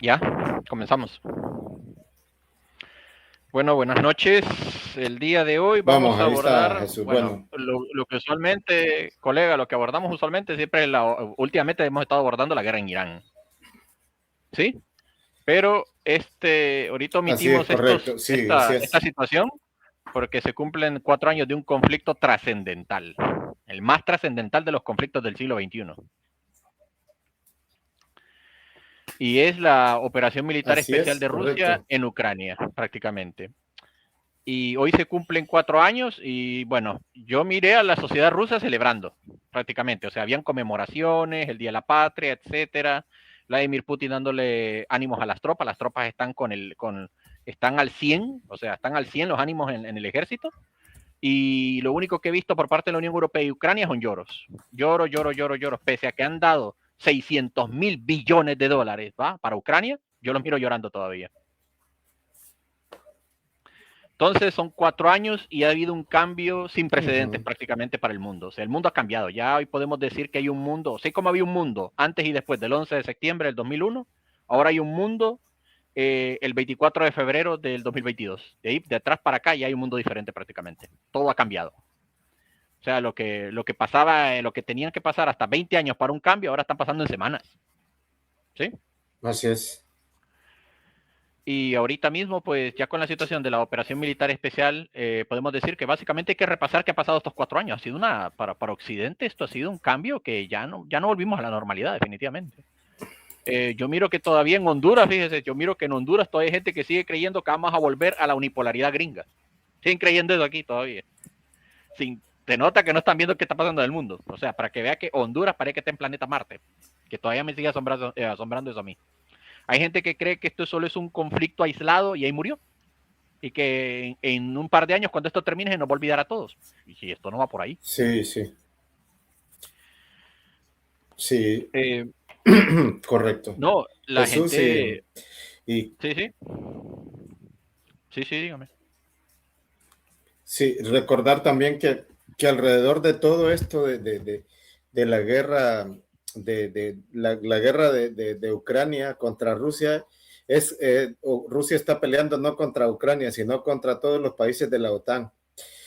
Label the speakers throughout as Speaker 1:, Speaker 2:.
Speaker 1: Ya, comenzamos. Bueno, buenas noches. El día de hoy vamos
Speaker 2: Vamos,
Speaker 1: a
Speaker 2: ahí está
Speaker 1: abordar,
Speaker 2: Jesús.
Speaker 1: bueno,
Speaker 2: Bueno,
Speaker 1: lo que usualmente, colega, lo que abordamos usualmente siempre, últimamente hemos estado abordando la guerra en Irán, ¿sí? Pero ahorita
Speaker 2: así es
Speaker 1: omitimos
Speaker 2: correcto. Sí, así
Speaker 1: esta
Speaker 2: es.
Speaker 1: situación porque se cumplen 4 años de un conflicto trascendental, el más trascendental de los conflictos del siglo XXI. Y es la operación militar
Speaker 2: Así
Speaker 1: especial
Speaker 2: es
Speaker 1: de Rusia
Speaker 2: correcto.
Speaker 1: en Ucrania, prácticamente. Y hoy se cumplen 4 años y bueno, yo miré a la sociedad rusa celebrando prácticamente, o sea, habían conmemoraciones, el Día de la Patria, etcétera. Vladimir Putin dándole ánimos a las tropas están están al 100, o sea, están al 100 los ánimos en el ejército. Y lo único que he visto por parte de la Unión Europea y Ucrania son lloros. Lloros, pese a que han dado 600.000 billones de dólares, ¿va? Para Ucrania, yo los miro llorando todavía. Entonces son 4 años y ha habido un cambio sin precedentes
Speaker 2: Ujú.
Speaker 1: prácticamente para el mundo. O sea, el mundo ha cambiado. Ya hoy podemos decir que hay un mundo, así como había un mundo antes y después del 11 de septiembre del 2001, ahora hay un mundo el 24 de febrero del 2022. De ahí, de atrás para acá, ya hay un mundo diferente prácticamente. Todo ha cambiado. O sea, lo que pasaba, lo que tenían que pasar hasta 20 años para un cambio, ahora están pasando en semanas. ¿Sí?
Speaker 2: Así es.
Speaker 1: Y ahorita mismo, pues ya con la situación de la operación militar especial, podemos decir que básicamente hay que repasar qué ha pasado estos 4 años. Ha sido para Occidente esto ha sido un cambio que ya no volvimos a la normalidad, definitivamente. Yo miro que todavía en Honduras, fíjese, yo miro que en Honduras todavía hay gente que sigue creyendo que vamos a volver a la unipolaridad gringa. Siguen creyendo eso aquí todavía. Te nota que no están viendo qué está pasando en el mundo. O sea, para que vea que Honduras parece que está en planeta Marte. Que todavía me sigue asombrando eso a mí. Hay gente que cree que esto solo es un conflicto aislado y ahí murió. Y que en un par de años, cuando esto termine, se nos va a olvidar a todos. Y si esto no va por ahí.
Speaker 2: Sí, sí, sí.
Speaker 1: Eh,
Speaker 2: Correcto.
Speaker 1: no, la
Speaker 2: Jesús,
Speaker 1: gente.
Speaker 2: y
Speaker 1: Sí, sí. Sí, sí, dígame.
Speaker 2: sí, recordar también que alrededor de todo esto de la guerra, la guerra de Ucrania contra Rusia, Rusia está peleando no contra Ucrania, sino contra todos los países de la OTAN.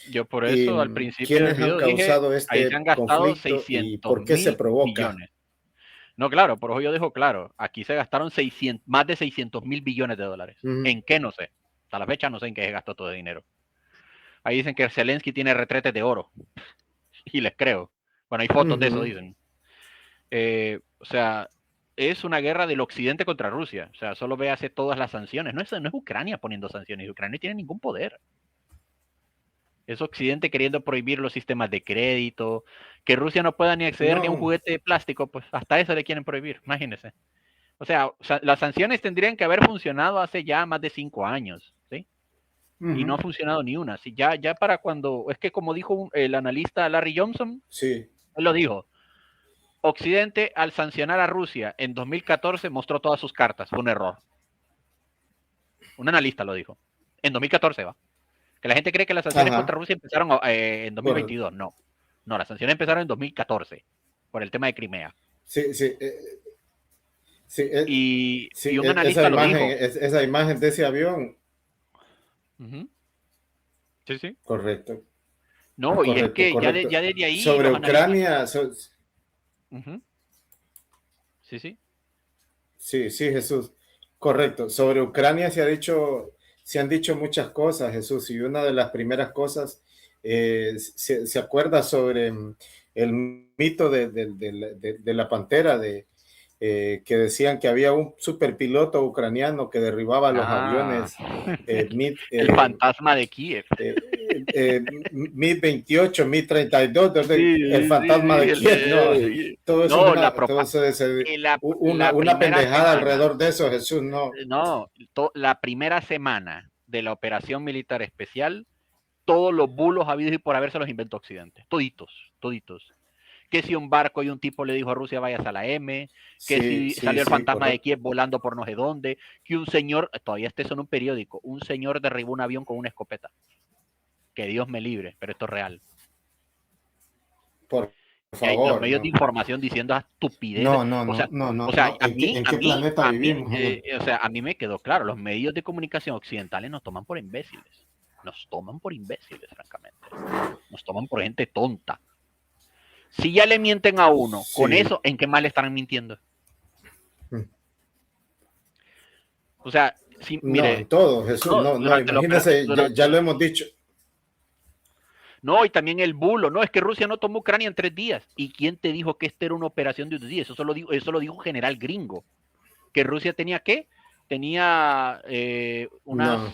Speaker 1: Yo por
Speaker 2: Y
Speaker 1: eso al principio del
Speaker 2: quiénes han
Speaker 1: video dije,
Speaker 2: causado
Speaker 1: ahí se
Speaker 2: este
Speaker 1: han gastado
Speaker 2: conflicto y
Speaker 1: 600
Speaker 2: por qué se
Speaker 1: mil
Speaker 2: provoca.
Speaker 1: billones. No, claro, por eso yo dejo claro, aquí se gastaron más de 600.000 billones de dólares.
Speaker 2: Ujú,
Speaker 1: ¿En qué? No sé. Hasta la fecha no sé en qué se gastó todo el dinero. Ahí dicen que Zelensky tiene retretes de oro. Y les creo. Bueno, hay fotos de eso,
Speaker 2: ujú.
Speaker 1: dicen. O sea, es una guerra del occidente contra Rusia. O sea, solo véase todas las sanciones. No es Ucrania poniendo sanciones. Ucrania no tiene ningún poder. Es Occidente queriendo prohibir los sistemas de crédito, que Rusia no pueda ni acceder ni a un
Speaker 2: No,
Speaker 1: juguete de plástico, pues hasta eso le quieren prohibir, imagínense. O sea, las sanciones tendrían que haber funcionado hace ya más de 5 años, ¿sí? Y no
Speaker 2: ujú,
Speaker 1: ha funcionado ni una. ¿Sí? Ya para cuando, es que como dijo el analista Larry Johnson,
Speaker 2: sí,
Speaker 1: él lo dijo, Occidente al sancionar a Rusia en 2014 mostró todas sus cartas, fue un error. Un analista lo dijo. En 2014 va. Que la gente cree que las sanciones contra
Speaker 2: ajá,
Speaker 1: Rusia empezaron en
Speaker 2: correcto.
Speaker 1: 2022. No. No, las sanciones empezaron en 2014 por el tema de Crimea.
Speaker 2: Sí, sí, sí,
Speaker 1: Y
Speaker 2: sí,
Speaker 1: un analista lo dijo.
Speaker 2: esa imagen de ese avión,
Speaker 1: Uh -huh. Sí, sí.
Speaker 2: correcto,
Speaker 1: No, y es
Speaker 2: correcto,
Speaker 1: que
Speaker 2: correcto.
Speaker 1: ya desde ahí
Speaker 2: Sobre
Speaker 1: los analistas.
Speaker 2: Ucrania,
Speaker 1: Uh -huh. Sí, sí.
Speaker 2: sí, sí, Jesús, correcto. Sobre Ucrania se han dicho muchas cosas, Jesús, y una de las primeras cosas, se acuerda sobre el mito de la pantera, que decían que había un superpiloto ucraniano que derribaba los
Speaker 1: Ah,
Speaker 2: aviones MiG,
Speaker 1: el fantasma de Kiev.
Speaker 2: MiG-28, MiG-32,
Speaker 1: Sí,
Speaker 2: el
Speaker 1: sí,
Speaker 2: fantasma
Speaker 1: sí,
Speaker 2: de Kiev, no, todo eso es
Speaker 1: no,
Speaker 2: todo eso es
Speaker 1: la
Speaker 2: una
Speaker 1: primera
Speaker 2: pendejada
Speaker 1: semana,
Speaker 2: alrededor de eso, Jesús, no.
Speaker 1: no, la primera semana de la operación militar especial, todos los bulos habidos y por haber se los inventó Occidente. Toditos, toditos. Que si un barco y un tipo le dijo a Rusia vayas a la M, que
Speaker 2: Sí,
Speaker 1: si
Speaker 2: sí,
Speaker 1: salió el
Speaker 2: sí,
Speaker 1: fantasma de
Speaker 2: correcto.
Speaker 1: Kiev volando por no sé dónde, que un señor, todavía este es en un periódico, un señor derribó un avión con una escopeta. Que Dios me libre, pero esto es real.
Speaker 2: Por por
Speaker 1: Y hay los
Speaker 2: favor,
Speaker 1: medios de
Speaker 2: no.
Speaker 1: información diciendo estupideces.
Speaker 2: No, no,
Speaker 1: O sea,
Speaker 2: no, no, no,
Speaker 1: o sea,
Speaker 2: no. ¿En qué planeta vivimos?
Speaker 1: o sea, a mí me quedó claro, los medios de comunicación occidentales nos toman por imbéciles. Nos toman por imbéciles, francamente. Nos toman por gente tonta. Si ya le mienten a uno con
Speaker 2: Sí.
Speaker 1: eso, ¿en qué más le están mintiendo? O sea, si,
Speaker 2: No, en
Speaker 1: mire,
Speaker 2: todo, Jesús,
Speaker 1: no,
Speaker 2: no, no, imagínese, ya lo hemos dicho.
Speaker 1: no, y también el bulo, no, es que Rusia no tomó Ucrania en 3 días. ¿Y quién te dijo que esta era una operación de 2 días? Eso lo dijo un general gringo. Que Rusia tenía ¿qué? Tenía unas
Speaker 2: No,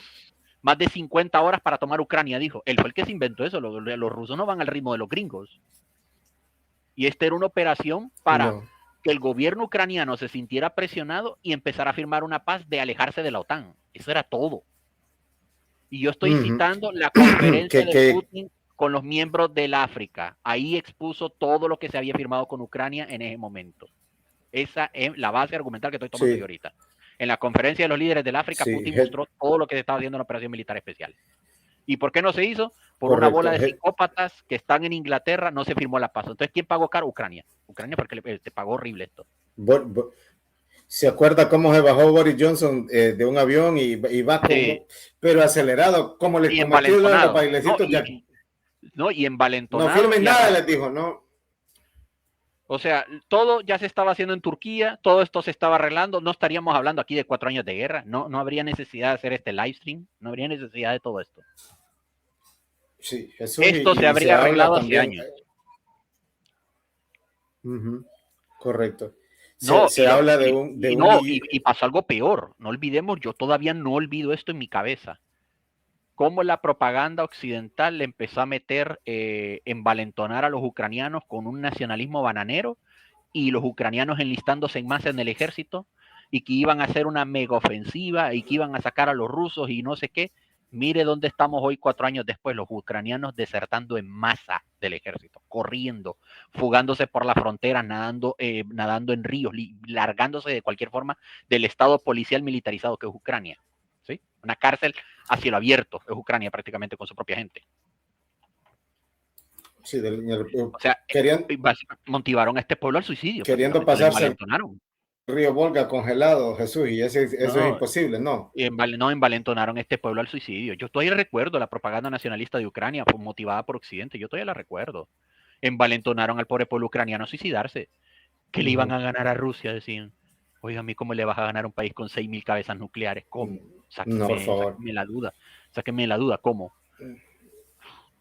Speaker 1: más de 50 horas para tomar Ucrania, dijo. Él fue el que se inventó eso. Los rusos no van al ritmo de los gringos. Y esta era una operación para
Speaker 2: no.
Speaker 1: que el gobierno ucraniano se sintiera presionado y empezara a firmar una paz de alejarse de la OTAN. Eso era todo. Y yo estoy citando la conferencia de
Speaker 2: Que,
Speaker 1: Putin con los miembros del África. Ahí expuso todo lo que se había firmado con Ucrania en ese momento. Esa es la base argumental que estoy tomando yo
Speaker 2: sí,
Speaker 1: ahorita. En la conferencia de los líderes del África,
Speaker 2: sí,
Speaker 1: Putin mostró todo lo que se estaba haciendo en la operación militar especial. ¿Y por qué no se hizo? Por una bola
Speaker 2: correcto.
Speaker 1: de psicópatas que están en Inglaterra, no se firmó la paz. Entonces, ¿quién pagó caro? Ucrania. Ucrania porque te pagó horrible esto.
Speaker 2: ¿Se acuerda cómo se bajó Boris Johnson de un avión y va como, pero acelerado,
Speaker 1: Y
Speaker 2: como aquí lo de los
Speaker 1: envalentonado.
Speaker 2: bailecitos, ya
Speaker 1: Y
Speaker 2: no
Speaker 1: envalentonado
Speaker 2: firmen
Speaker 1: y
Speaker 2: nada, les dijo, no.
Speaker 1: o sea, todo ya se estaba haciendo en Turquía, todo esto se estaba arreglando, no estaríamos hablando aquí de 4 años de guerra, no habría necesidad de hacer este live stream, no habría necesidad de todo esto.
Speaker 2: Sí, Jesús,
Speaker 1: Esto se
Speaker 2: se
Speaker 1: habría
Speaker 2: habla
Speaker 1: arreglado hace
Speaker 2: también,
Speaker 1: años.
Speaker 2: correcto.
Speaker 1: No,
Speaker 2: Se habla de un,
Speaker 1: y pasó algo peor. No olvidemos, yo todavía no olvido esto en mi cabeza. Cómo la propaganda occidental le empezó a meter, envalentonar a los ucranianos con un nacionalismo bananero y los ucranianos enlistándose en masa en el ejército y que iban a hacer una mega ofensiva y que iban a sacar a los rusos y no sé qué. Mire dónde estamos hoy 4 años después, los ucranianos desertando en masa del ejército, corriendo, fugándose por la frontera, nadando en ríos, largándose de cualquier forma del estado policial militarizado que es Ucrania. ¿Sí? Una cárcel a cielo abierto es Ucrania prácticamente con su propia gente.
Speaker 2: sí,
Speaker 1: O sea,
Speaker 2: querían,
Speaker 1: motivaron a este pueblo al suicidio,
Speaker 2: queriendo
Speaker 1: prácticamente, lo
Speaker 2: pasarse el
Speaker 1: envalentonaron.
Speaker 2: río Volga congelado, Jesús, y eso es
Speaker 1: No,
Speaker 2: imposible, ¿no?
Speaker 1: no envalentonaron a este pueblo al suicidio. Yo todavía recuerdo la propaganda nacionalista de Ucrania motivada por Occidente, yo todavía la recuerdo. Envalentonaron al pobre pueblo ucraniano a suicidarse. ¿Qué le iban a ganar a Rusia? Decían, oiga, a mí, ¿cómo le vas a ganar a un país con 6.000 cabezas nucleares? ¿Cómo?
Speaker 2: No, por favor.
Speaker 1: Sáquenme la duda, ¿cómo?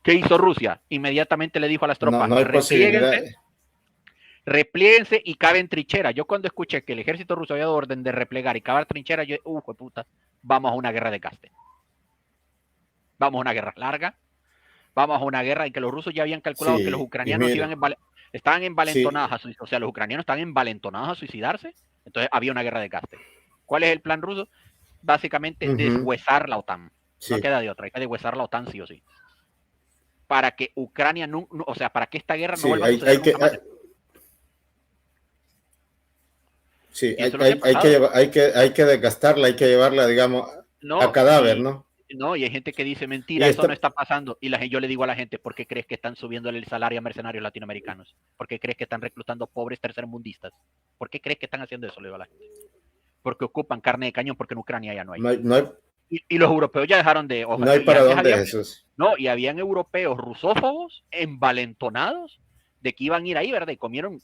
Speaker 1: ¿Qué hizo Rusia? Inmediatamente le dijo a las
Speaker 2: No,
Speaker 1: tropas,
Speaker 2: no hay posibilidad.
Speaker 1: replieguense y caben trinchera. Yo cuando escuché que el ejército ruso había dado orden de replegar y cavar trinchera, yo, puta, vamos a una guerra de caste. Vamos a una guerra larga, vamos a una guerra en que los rusos ya habían calculado que los
Speaker 2: Sí, y
Speaker 1: ucranianos
Speaker 2: mire,
Speaker 1: estaban
Speaker 2: sí,
Speaker 1: envalentonados a suicidarse, o sea, los ucranianos estaban envalentonados a suicidarse, entonces había una guerra de caste. ¿Cuál es el plan ruso? Básicamente deshuesar la OTAN. No
Speaker 2: sí,
Speaker 1: queda de otra, hay que deshuesar la OTAN sí o sí. Para que Ucrania, o sea, para que esta guerra no
Speaker 2: sí,
Speaker 1: vuelva a suceder nunca más.
Speaker 2: sí,
Speaker 1: Y eso es lo que ha pasado.
Speaker 2: hay que desgastarla, hay que llevarla, digamos, a
Speaker 1: No,
Speaker 2: cadáver, ¿no?
Speaker 1: no, y hay gente que dice
Speaker 2: Y
Speaker 1: mentira, eso no
Speaker 2: esto,
Speaker 1: está pasando. Y yo le digo a la gente, ¿por qué crees que están subiendo el salario a mercenarios latinoamericanos? ¿Por qué crees que están reclutando pobres tercermundistas? ¿Por qué crees que están haciendo eso? Le digo a la gente. Porque ocupan carne de cañón, porque en Ucrania ya no hay. Y los europeos ya dejaron de.
Speaker 2: no hay
Speaker 1: Y
Speaker 2: para
Speaker 1: antes
Speaker 2: dónde,
Speaker 1: había.
Speaker 2: Jesús.
Speaker 1: No, y habían europeos rusófobos envalentonados de que iban a ir ahí, ¿verdad? Y comieron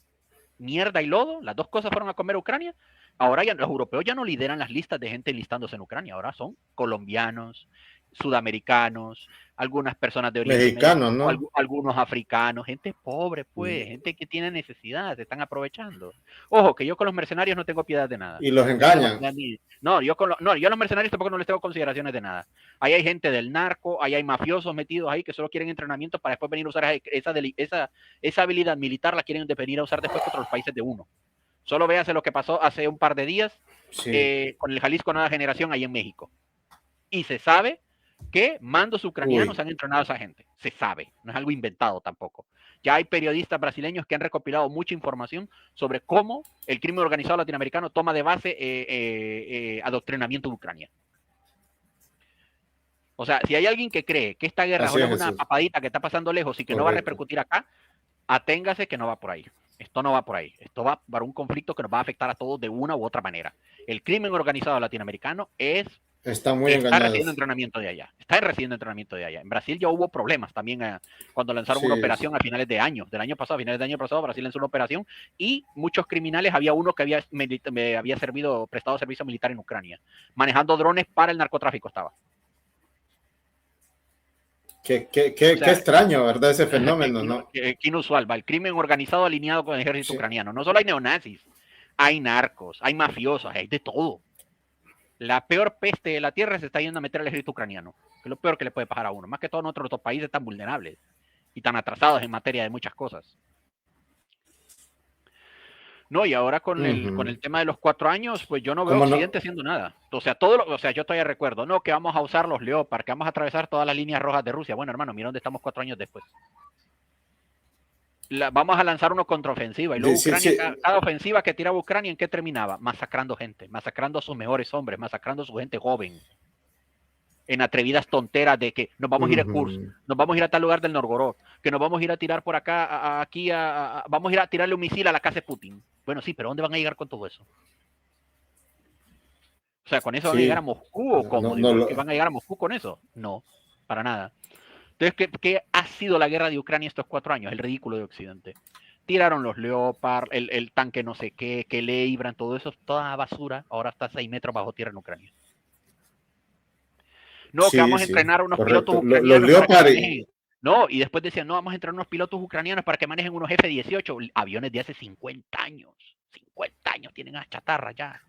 Speaker 1: mierda y lodo. Las dos cosas fueron a comer a Ucrania. Ahora ya los europeos ya no lideran las listas de gente enlistándose en Ucrania. Ahora son colombianos, sudamericanos, algunas personas de Oriente Medio,
Speaker 2: Mexicanos, ¿no?
Speaker 1: algunos africanos, gente pobre, pues, gente que tiene necesidad, se están aprovechando. Ojo, que yo con los mercenarios no tengo piedad de nada.
Speaker 2: Y los engañan.
Speaker 1: No, yo a los mercenarios tampoco no les tengo consideraciones de nada. Ahí hay gente del narco, ahí hay mafiosos metidos ahí que solo quieren entrenamiento para después venir a usar esa habilidad militar, la quieren venir a usar después contra los países de uno. Solo véase lo que pasó hace un par de días con el Jalisco Nueva Generación ahí en México. Y se sabe que mandos ucranianos han entrenado a esa gente. Se sabe, no es algo inventado tampoco. Ya hay periodistas brasileños que han recopilado mucha información sobre cómo el crimen organizado latinoamericano toma de base adoctrinamiento en Ucrania. O sea, si hay alguien que cree que esta guerra solo es una papadita que está pasando lejos y que no va a repercutir acá, aténgase que no va por ahí. Esto no va por ahí. Esto va para un conflicto que nos va a afectar a todos de una u otra manera. El crimen organizado latinoamericano
Speaker 2: Están muy
Speaker 1: está recibiendo
Speaker 2: engañados.
Speaker 1: entrenamiento de allá. Está recibiendo entrenamiento de allá. En Brasil ya hubo problemas también cuando lanzaron una
Speaker 2: Sí,
Speaker 1: operación a finales de año, del año pasado, a finales del año pasado, Brasil lanzó una operación y muchos criminales, había uno que había prestado servicio militar en Ucrania, manejando drones para el narcotráfico estaba.
Speaker 2: Qué extraño, ¿verdad? Ese fenómeno, ¿no?
Speaker 1: Qué inusual, va. El crimen organizado alineado con el ejército
Speaker 2: Sí.
Speaker 1: ucraniano. No solo hay neonazis, hay narcos, hay mafiosos, hay de todo. La peor peste de la tierra se está yendo a meter al ejército ucraniano, que es lo peor que le puede pasar a uno. Más que todo nuestros países tan vulnerables y tan atrasados en materia de muchas cosas. No, y ahora con el tema de los 4 años, pues yo no veo a Occidente haciendo nada. O sea, yo todavía recuerdo, no, que vamos a usar los Leopard, que vamos a atravesar todas las líneas rojas de Rusia. Bueno, hermano, mira dónde estamos 4 años después. Vamos a lanzar una contraofensiva. Y luego Ucrania, cada ofensiva que tiraba Ucrania, ¿en qué terminaba? Masacrando gente, masacrando a sus mejores hombres, masacrando a su gente joven. En atrevidas tonteras de que nos vamos a ir a Kursk, nos vamos a ir a tal lugar del Novgorod, que nos vamos a ir a tirar por acá, vamos a ir a tirarle un misil a la casa de Putin. Bueno, sí, pero ¿dónde van a llegar con todo eso? O sea, ¿con eso van a llegar a Moscú o cómo? ¿Que van a llegar a Moscú con eso? No, para nada. Entonces, ¿qué ha sido la guerra de Ucrania estos 4 años? El ridículo de Occidente. Tiraron los Leopard, el tanque no sé qué, que Leibran, todo eso, toda basura, ahora está 6 metros bajo tierra en Ucrania. No, que vamos a entrenar a unos pilotos ucranianos para que manejen. No, y después decían, no, vamos a entrenar a unos pilotos ucranianos para que manejen unos F-18, aviones de hace 50 años. 50 años tienen a chatarra ya.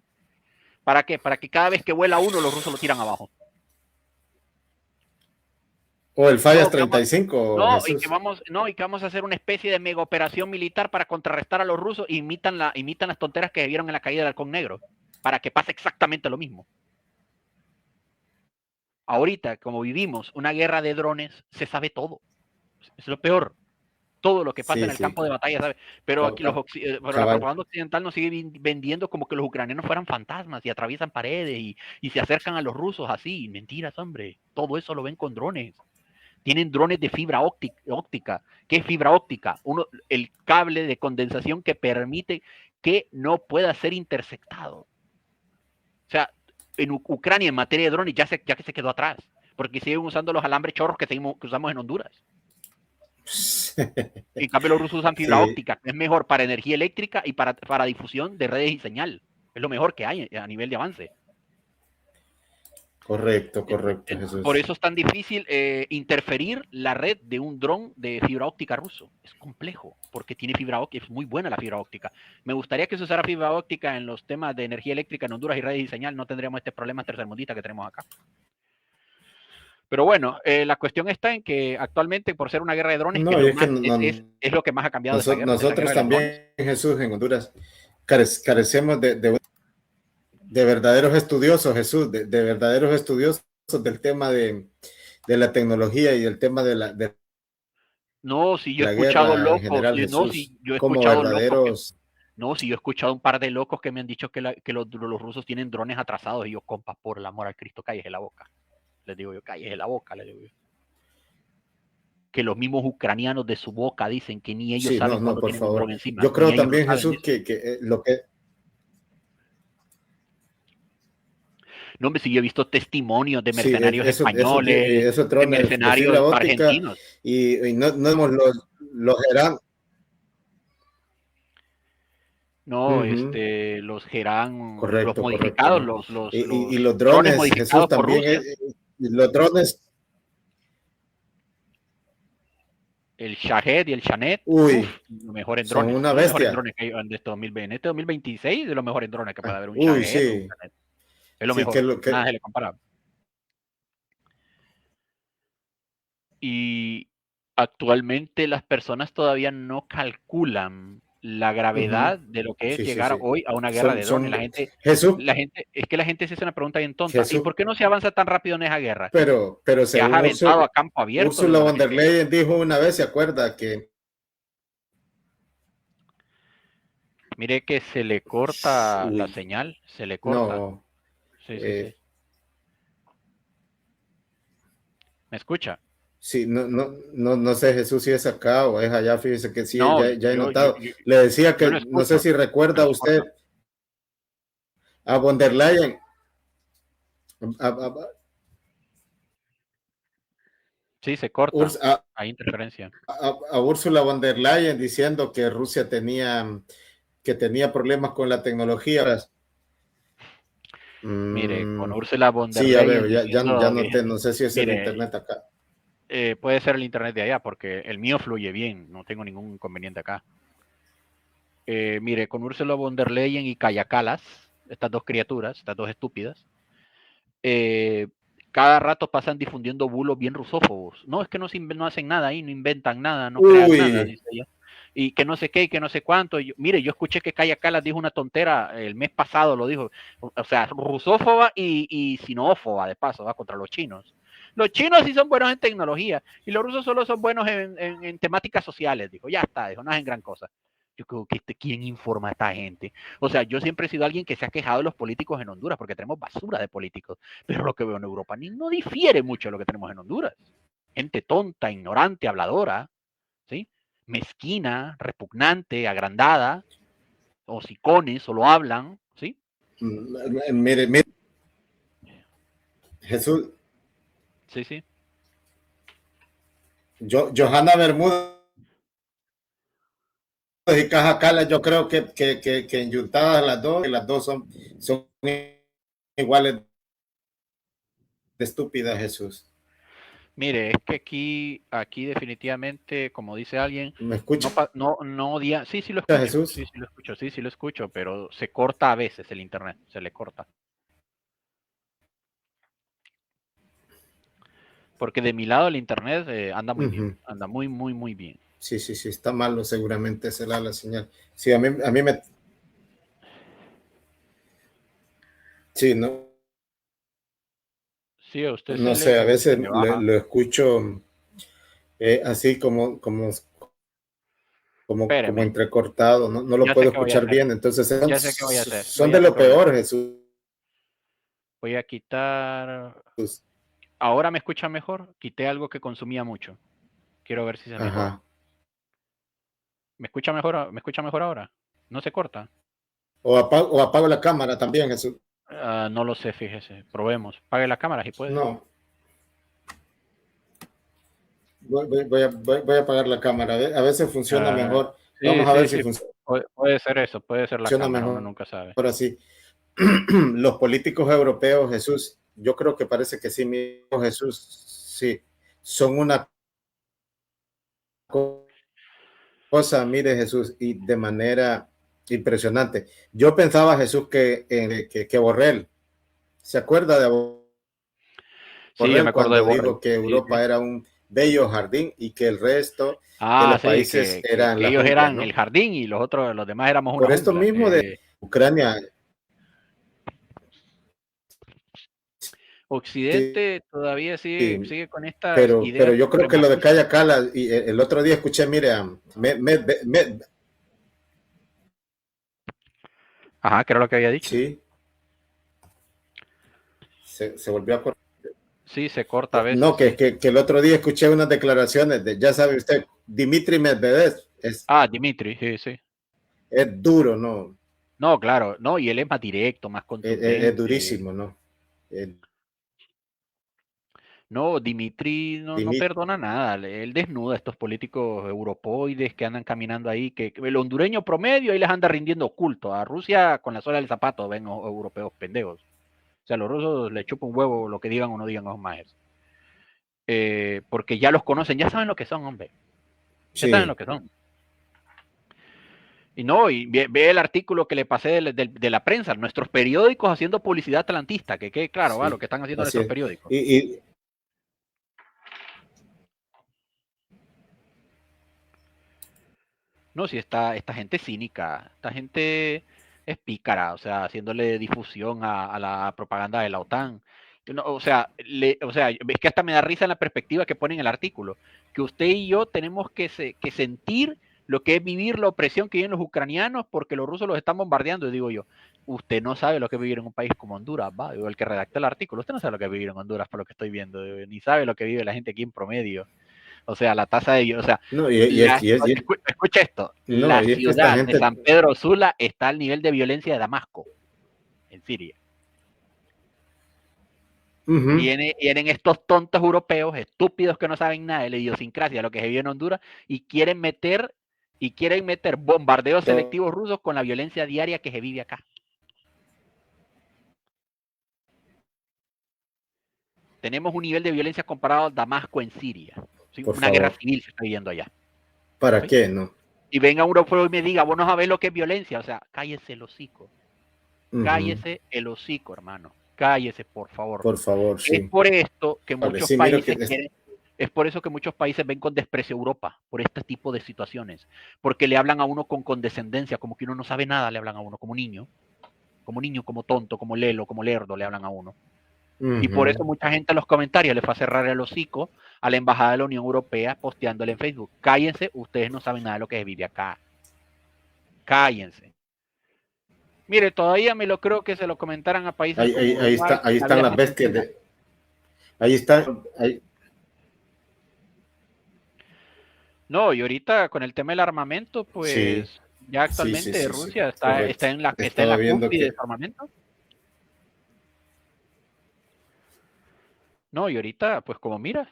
Speaker 1: ¿Para qué? Para que cada vez que vuela uno, los rusos lo tiran abajo.
Speaker 2: O el Fallas 35.
Speaker 1: No, y que vamos a hacer una especie de mega operación militar para contrarrestar a los rusos e imitan las tonteras que vieron en la caída del Halcón Negro, para que pase exactamente lo mismo. Ahorita, como vivimos una guerra de drones, se sabe todo. Es lo peor. Todo lo que pasa en el campo de batalla, ¿sabe? Pero aquí la propaganda occidental nos sigue vendiendo como que los ucranianos fueran fantasmas y atraviesan paredes y se acercan a los rusos así. Mentiras, hombre. Todo eso lo ven con drones. Tienen drones de fibra óptica. ¿Qué es fibra óptica? El cable de condensación que permite que no pueda ser interceptado. O sea, en Ucrania en materia de drones ya que se quedó atrás, porque siguen usando los alambres chorros que usamos en Honduras. En cambio, los rusos usan fibra óptica, que es mejor para energía eléctrica y para difusión de redes y señal. Es lo mejor que hay a nivel de avance.
Speaker 2: Correcto, Jesús.
Speaker 1: Por eso es tan difícil interferir la red de un dron de fibra óptica ruso. Es complejo, porque tiene fibra óptica, es muy buena la fibra óptica. Me gustaría que se usara fibra óptica en los temas de energía eléctrica en Honduras y redes y señal, no tendríamos este problema tercermundista que tenemos acá. Pero bueno, la cuestión está en que actualmente, por ser una guerra de drones, es lo que más ha cambiado.
Speaker 2: Nosotros también, Jesús, en Honduras, carecemos de verdaderos estudiosos, Jesús, de verdaderos estudiosos del tema de la tecnología y el tema de la
Speaker 1: no, si yo he escuchado locos,
Speaker 2: general,
Speaker 1: no, si yo he escuchado locos. No, si yo he escuchado un par de locos que me han dicho que los rusos tienen drones atrasados y yo, compa, por el amor al Cristo, cállese la boca. Les digo yo, cállese la boca, les digo yo. Que los mismos ucranianos de su boca dicen que ni ellos saben cuando tienen un dron encima.
Speaker 2: Yo creo también, Jesús, que lo que...
Speaker 1: No, hombre, si yo he visto testimonios de mercenarios españoles, de mercenarios argentinos.
Speaker 2: Y no vemos los Gerán.
Speaker 1: No, los Gerán, los modificados,
Speaker 2: y los drones, Jesús, también los drones.
Speaker 1: El Shahed y el Shanet, lo mejor en drones.
Speaker 2: Son una bestia.
Speaker 1: Drones que en este 2026, de los mejores drones que puede haber un Shahed.
Speaker 2: Sí.
Speaker 1: Es lo mejor, nada se le compara. Y actualmente las personas todavía no calculan la gravedad de lo que es llegar hoy a una guerra de drones. La gente se hace una pregunta bien tonta. ¿Y por qué no se avanza tan rápido en esa guerra?
Speaker 2: Pero
Speaker 1: se ha aventado a campo abierto.
Speaker 2: Ursula von der Leyen dijo una vez, ¿se acuerda? Que
Speaker 1: mire que se le corta la señal, se le corta.
Speaker 2: No.
Speaker 1: Sí. ¿Me escucha?
Speaker 2: Sí, no sé Jesús si es acá o es allá, fíjese que sí,
Speaker 1: No,
Speaker 2: ya he notado. Le decía
Speaker 1: yo lo
Speaker 2: que no sé
Speaker 1: escucho,
Speaker 2: si
Speaker 1: pero
Speaker 2: recuerda
Speaker 1: se
Speaker 2: usted
Speaker 1: corta.
Speaker 2: a von der Leyen, a, a,
Speaker 1: Sí, se corta.
Speaker 2: a,
Speaker 1: Hay interferencia.
Speaker 2: a Ursula von der Leyen diciendo que Rusia tenía problemas con la tecnología.
Speaker 1: Mire, con
Speaker 2: Mm,
Speaker 1: Ursula von der
Speaker 2: sí, ya
Speaker 1: Leyen
Speaker 2: veo, ya
Speaker 1: diciendo que,
Speaker 2: noté, no sé si es el
Speaker 1: mire,
Speaker 2: internet acá.
Speaker 1: puede ser el internet de allá, porque el mío fluye bien, no tengo ningún inconveniente acá. Mire, con Ursula von der Leyen y Kaja Kallas, estas dos criaturas, estas dos estúpidas, eh, cada rato pasan difundiendo bulos bien rusófobos. No, es que no hacen nada ahí, no inventan nada, no crean nada,
Speaker 2: Uy,
Speaker 1: dice ella. Y que no sé qué, y que no sé cuánto. Mire, yo escuché que Kaja Kallas dijo una tontera el mes pasado, lo dijo. O sea, rusófoba y sinófoba, de paso, va contra los chinos. Los chinos sí son buenos en tecnología y los rusos solo son buenos en temáticas sociales, dijo. Ya está, dijo, no hacen gran cosa. Yo creo que ¿quién informa a esta gente? O sea, yo siempre he sido alguien que se ha quejado de los políticos en Honduras porque tenemos basura de políticos, pero lo que veo en Europa no difiere mucho de lo que tenemos en Honduras. Gente tonta, ignorante, habladora, ¿sí? Mezquina, repugnante, agrandada, o sicones, solo hablan, ¿sí?
Speaker 2: mire, Jesús,
Speaker 1: Sí, sí.
Speaker 2: Johanna Bermúdez y Caja Cala, yo creo que enyuntadas las dos son iguales de estúpidas, Jesús.
Speaker 1: Mire, es que aquí definitivamente, como dice alguien,
Speaker 2: ¿Me escucha,
Speaker 1: sí,
Speaker 2: Jesús?
Speaker 1: sí lo escucho, sí lo escucho, pero se corta a veces el internet, se le corta. Porque de mi lado el internet anda muy bien, anda muy, muy, muy bien.
Speaker 2: Sí, sí, sí, está malo seguramente será la señal. Sí, a mí sí,
Speaker 1: Sí, a usted
Speaker 2: no sé, a
Speaker 1: se
Speaker 2: veces
Speaker 1: le baja.
Speaker 2: lo escucho así como
Speaker 1: Espéreme,
Speaker 2: entrecortado, no lo
Speaker 1: ya sé
Speaker 2: puedo
Speaker 1: qué voy a
Speaker 2: escuchar
Speaker 1: hacer.
Speaker 2: bien, entonces
Speaker 1: Ya sé qué voy a hacer.
Speaker 2: son de
Speaker 1: Sé
Speaker 2: lo
Speaker 1: qué voy a
Speaker 2: peor,
Speaker 1: hacer.
Speaker 2: Jesús.
Speaker 1: Voy a quitar. Ahora me escucha mejor. Quité algo que consumía mucho. Quiero ver si se mejora.
Speaker 2: Ajá.
Speaker 1: ¿Me escucha mejor? ¿Me escucha mejor ahora? ¿No se corta?
Speaker 2: O apago la cámara también, Jesús.
Speaker 1: No lo sé, fíjese. Probemos. Pague la cámara si puede.
Speaker 2: No, voy a apagar la cámara. A veces funciona
Speaker 1: Ah,
Speaker 2: mejor.
Speaker 1: sí,
Speaker 2: Vamos a ver
Speaker 1: sí,
Speaker 2: si
Speaker 1: sí. Puede ser eso. Puede ser la
Speaker 2: funciona
Speaker 1: cámara. Uno
Speaker 2: mejor
Speaker 1: nunca sabe.
Speaker 2: así. Los políticos europeos, Jesús, yo creo que parece que sí, mismo Jesús, sí, son una cosa, mire Jesús, y de manera impresionante. Yo pensaba, Jesús, que Borrell, ¿se acuerda de
Speaker 1: Sí, yo me
Speaker 2: Borrell
Speaker 1: acuerdo de
Speaker 2: cuando
Speaker 1: Borrell.
Speaker 2: dijo que
Speaker 1: Sí, sí.
Speaker 2: Europa era un bello jardín y que el resto de
Speaker 1: Ah,
Speaker 2: los
Speaker 1: sí,
Speaker 2: países eran
Speaker 1: que
Speaker 2: la
Speaker 1: ellos
Speaker 2: jungla,
Speaker 1: eran el
Speaker 2: ¿no?
Speaker 1: jardín y los otros, los demás éramos una
Speaker 2: Por esto
Speaker 1: jungla.
Speaker 2: mismo de Ucrania, sí,
Speaker 1: Occidente todavía
Speaker 2: sí,
Speaker 1: sigue con estas
Speaker 2: pero
Speaker 1: ideas
Speaker 2: yo creo que lo de
Speaker 1: supremacistas.
Speaker 2: Calla Cala, y el otro día escuché, mire,
Speaker 1: Ajá, que era lo que había dicho.
Speaker 2: sí, se volvió a cortar.
Speaker 1: Sí, se corta a veces,
Speaker 2: No,
Speaker 1: sí.
Speaker 2: que el otro día escuché unas declaraciones de, ya sabe usted, Dimitri Medvedev,
Speaker 1: Ah, Dimitri, sí, sí.
Speaker 2: es duro, ¿no?
Speaker 1: No, claro, no, y él es más directo, más
Speaker 2: Es
Speaker 1: contundente.
Speaker 2: durísimo, ¿no?
Speaker 1: No, Dimitri no
Speaker 2: Dimitri,
Speaker 1: perdona nada. Él desnuda a estos políticos europoides que andan caminando ahí, que el hondureño promedio ahí les anda rindiendo culto. A Rusia con la suela del zapato ven los europeos pendejos. O sea, los rusos le chupan un huevo lo que digan o no digan los majes. Porque ya los conocen, ya saben lo que son, hombre. Ya saben lo
Speaker 2: sí,
Speaker 1: que son. Y no, y ve el artículo que le pasé de la prensa, nuestros periódicos haciendo publicidad atlantista, que quede claro, ¿va? Lo
Speaker 2: sí,
Speaker 1: que están haciendo
Speaker 2: así
Speaker 1: nuestros
Speaker 2: es.
Speaker 1: periódicos.
Speaker 2: Y
Speaker 1: No, si esta gente cínica, esta gente es pícara, o sea, haciéndole difusión a la propaganda de la OTAN. No, o sea, es que hasta me da risa en la perspectiva que pone en el artículo, que usted y yo tenemos que sentir lo que es vivir la opresión que viven los ucranianos porque los rusos los están bombardeando, y digo yo, usted no sabe lo que es vivir en un país como Honduras, va, o el que redacta el artículo, usted no sabe lo que es vivir en Honduras, por lo que estoy viendo, ni sabe lo que vive la gente aquí en promedio. O sea, la tasa de, o sea,
Speaker 2: No,
Speaker 1: escucha esto,
Speaker 2: no,
Speaker 1: la
Speaker 2: y es que esta
Speaker 1: ciudad de
Speaker 2: gente...
Speaker 1: San Pedro Sula está al nivel de violencia de Damasco, en Siria. Vienen estos tontos europeos, estúpidos que no saben nada de la idiosincrasia, lo que se vive en Honduras, y quieren meter bombardeos selectivos rusos con la violencia diaria que se vive acá. Tenemos un nivel de violencia comparado a Damasco en Siria. ¿Sí? Una guerra civil se está viviendo allá.
Speaker 2: ¿Para qué, no?
Speaker 1: Y venga un europeo y me diga, vos no sabés lo que es violencia. O sea, cállese el hocico. Cállese el hocico, hermano. Cállese, por favor.
Speaker 2: Por favor, sí.
Speaker 1: Es por esto que muchos países quieren... Es por eso que muchos países ven con desprecio a Europa, por este tipo de situaciones. Porque le hablan a uno con condescendencia, como que uno no sabe nada, le hablan a uno como niño, como tonto, como lelo, como lerdo, le hablan a uno. Y por eso mucha gente en los comentarios le fue a cerrar el hocico a la Embajada de la Unión Europea posteándole en Facebook. Cállense, ustedes no saben nada de lo que se vive acá. Cállense. Mire, todavía me lo creo que se lo comentaran a países como Uruguay,
Speaker 2: ahí están las bestias. Ahí están.
Speaker 1: No, y ahorita con el tema del armamento, pues sí, ya actualmente Rusia está en la cúspide de armamento. No, y ahorita, pues como mira,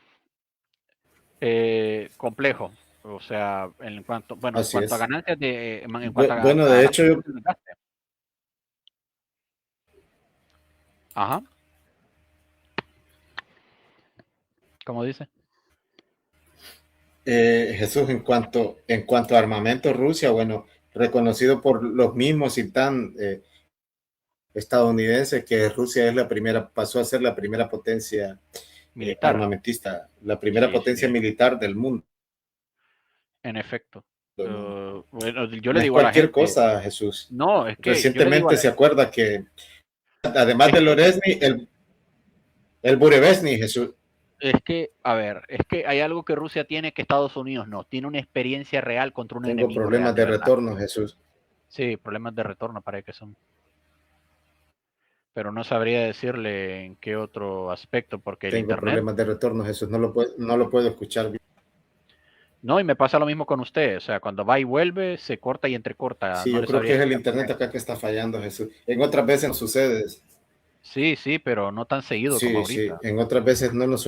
Speaker 1: complejo. O sea, en cuanto a ganancias de...
Speaker 2: Bueno, de hecho yo...
Speaker 1: Ajá. ¿Cómo dice?
Speaker 2: Jesús, en cuanto a armamento, Rusia, bueno, reconocido por los mismos y tan estadounidenses, que Rusia pasó a ser la primera potencia armamentista, la primera potencia militar del mundo.
Speaker 1: En efecto.
Speaker 2: Bueno, yo le digo a la gente, cosa, Jesús.
Speaker 1: No, es que
Speaker 2: recientemente se acuerda que además del Loresny, el Burevestnik, Jesús.
Speaker 1: Es que, a ver, es que hay algo que Rusia tiene que Estados Unidos no. Tiene una experiencia real contra un enemigo.
Speaker 2: Tengo problemas de retorno, Jesús.
Speaker 1: Sí, problemas de retorno parece que son. Pero no sabría decirle en qué otro aspecto, porque
Speaker 2: Tengo
Speaker 1: internet...
Speaker 2: problemas de retorno, Jesús. No lo puedo escuchar bien.
Speaker 1: No, y me pasa lo mismo con usted. O sea, cuando va y vuelve, se corta y entrecorta.
Speaker 2: Sí,
Speaker 1: no
Speaker 2: yo creo que es el internet acá que está fallando, Jesús. En otras veces no sucede.
Speaker 1: Sí, pero no tan seguido como ahorita.
Speaker 2: Sí, en otras veces no nos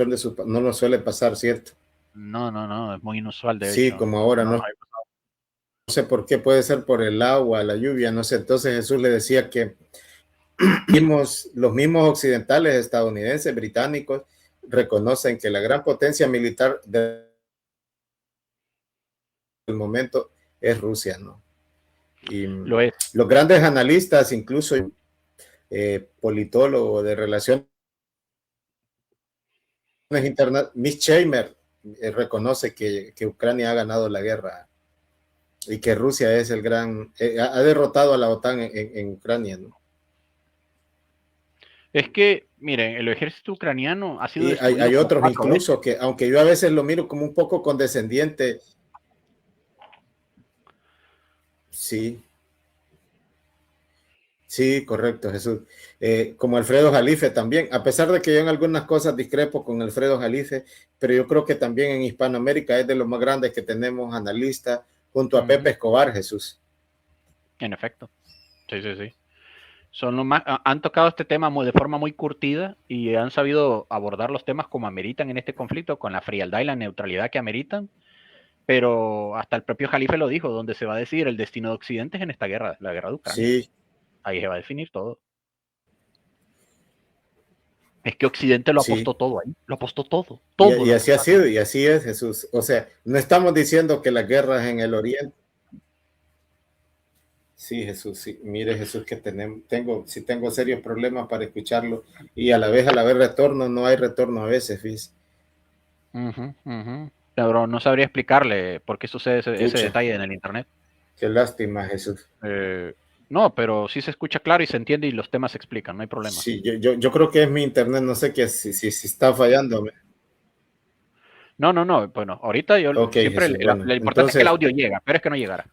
Speaker 2: suele pasar, ¿cierto?
Speaker 1: No, es muy inusual de hecho.
Speaker 2: Sí, como ahora, no sé por qué, puede ser por el agua, la lluvia, no sé. Entonces Jesús le decía que los mismos occidentales, estadounidenses, británicos, reconocen que la gran potencia militar del momento es Rusia, ¿no? Y
Speaker 1: lo es.
Speaker 2: Los grandes analistas, incluso politólogo de relaciones internacionales, Mick Schumer, reconoce que Ucrania ha ganado la guerra y que Rusia es el gran, ha derrotado a la OTAN en Ucrania, ¿no?
Speaker 1: Es que, miren, el ejército ucraniano ha sido...
Speaker 2: Y hay otros incluso que, aunque yo a veces lo miro como un poco condescendiente, sí, correcto, Jesús. Como Alfredo Jalife también, a pesar de que yo en algunas cosas discrepo con Alfredo Jalife, pero yo creo que también en Hispanoamérica es de los más grandes que tenemos analistas, junto a Pepe Escobar, Jesús.
Speaker 1: En efecto, sí. Son los más, han tocado este tema de forma muy curtida y han sabido abordar los temas como ameritan en este conflicto, con la frialdad y la neutralidad que ameritan. Pero hasta el propio Jalife lo dijo, donde se va a decidir el destino de Occidente es en esta guerra, la guerra de Ucrania.
Speaker 2: Sí.
Speaker 1: Ahí se va a definir todo. Es que Occidente lo apostó todo ahí, lo apostó todo.
Speaker 2: Y así ha sido, y así es, Jesús. O sea, no estamos diciendo que las guerras en el Oriente. Sí, Jesús, sí. Mire, Jesús, que tengo serios problemas para escucharlo y a la vez retorno, no hay retorno a veces, ¿ves?
Speaker 1: Pero no sabría explicarle por qué sucede ese detalle en el internet.
Speaker 2: Qué lástima, Jesús.
Speaker 1: No, pero sí se escucha claro y se entiende y los temas se explican, no hay problema.
Speaker 2: Sí, yo creo que es mi internet, no sé si está fallando.
Speaker 1: No, bueno, ahorita yo siempre,
Speaker 2: Jesús,
Speaker 1: la importancia es que el audio llega, pero es que no llegara.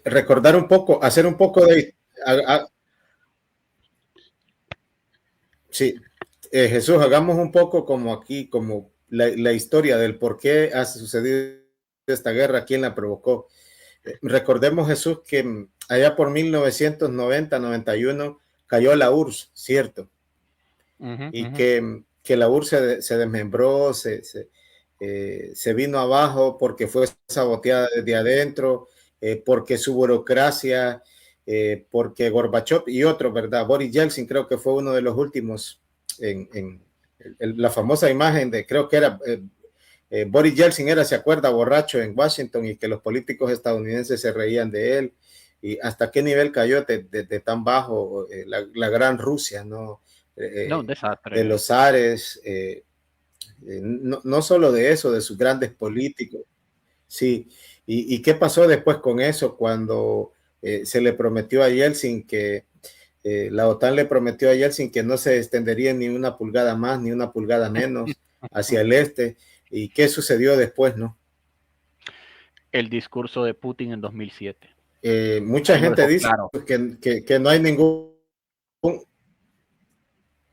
Speaker 2: Recordar un poco, hacer un poco de... Sí, Jesús, hagamos un poco como aquí, como la historia del por qué ha sucedido esta guerra, quién la provocó. Recordemos, Jesús, que allá por 1990-91 cayó la URSS, ¿cierto? Y que la URSS se desmembró, se vino abajo porque fue saboteada desde adentro, porque su burocracia, porque Gorbachev y otros, ¿verdad? Boris Yeltsin creo que fue uno de los últimos en la famosa imagen de, creo que era Boris Yeltsin era, se acuerda, borracho en Washington y que los políticos estadounidenses se reían de él. Y hasta qué nivel cayó de tan bajo la gran Rusia, ¿no?
Speaker 1: No, un
Speaker 2: De
Speaker 1: desastre.
Speaker 2: los zares, no, no, solo de eso, de sus grandes políticos. Sí, y qué pasó después con eso cuando se le prometió a Yeltsin que la OTAN le prometió a Yeltsin que no se extendería ni una pulgada más ni una pulgada menos hacia el este. ¿Y qué sucedió después, no?
Speaker 1: El discurso de Putin en 2007.
Speaker 2: Mucha
Speaker 1: Ahí lo
Speaker 2: gente
Speaker 1: dejó
Speaker 2: dice
Speaker 1: claro.
Speaker 2: que no hay ningún...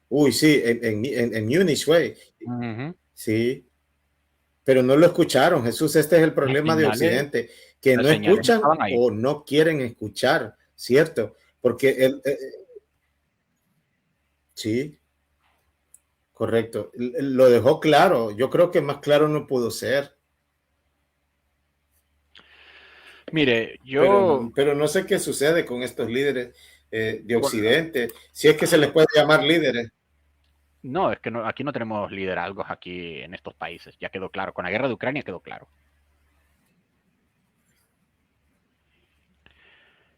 Speaker 2: Uy, sí, en Múnich, güey. Sí, pero no lo escucharon, Jesús. Este es el
Speaker 1: Las
Speaker 2: problema de
Speaker 1: señales,
Speaker 2: Occidente, que
Speaker 1: las
Speaker 2: no
Speaker 1: señales
Speaker 2: escuchan
Speaker 1: estaban ahí.
Speaker 2: o no quieren escuchar, ¿cierto? Porque sí, correcto. Lo dejó claro. Yo creo que más claro no pudo ser.
Speaker 1: Mire,
Speaker 2: Pero,
Speaker 1: yo
Speaker 2: pero no sé qué sucede con estos líderes de
Speaker 1: con
Speaker 2: Occidente, si es que se les puede llamar líderes.
Speaker 1: no, es que no, aquí no tenemos liderazgos aquí en estos países, ya quedó claro. Con la guerra de Ucrania quedó claro.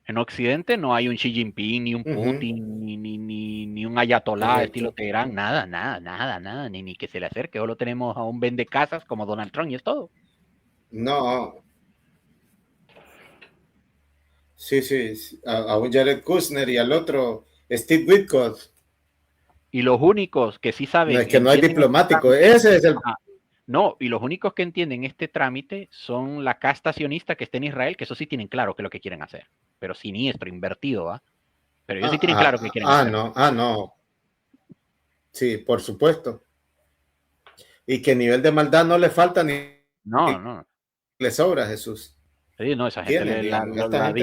Speaker 1: En Occidente no hay un Xi Jinping, ni un
Speaker 2: Uh -huh,
Speaker 1: Putin, ni un ayatolá estilo
Speaker 2: correcto.
Speaker 1: Teherán, nada, nada, nada, nada, ni que se le acerque. Solo tenemos a un vende casas como Donald Trump y es todo.
Speaker 2: No, sí, sí, a un Jared Kushner y al otro Steve Witkoff.
Speaker 1: Y los únicos que sí
Speaker 2: No es
Speaker 1: saben,
Speaker 2: que no hay
Speaker 1: entienden este
Speaker 2: diplomático,
Speaker 1: trámite,
Speaker 2: ese es el...
Speaker 1: ajá, no, y los únicos que entienden este trámite son la casta sionista que está en Israel, que eso sí tienen claro que es lo que quieren hacer, pero siniestro, invertido, ¿va? Pero ellos sí tienen claro qué quieren hacer.
Speaker 2: No, no, sí, por supuesto. Y que nivel de maldad no le falta ni
Speaker 1: No, no,
Speaker 2: le sobra, Jesús.
Speaker 1: sí, no, esa gente,
Speaker 2: Tienen, digamos, esta gente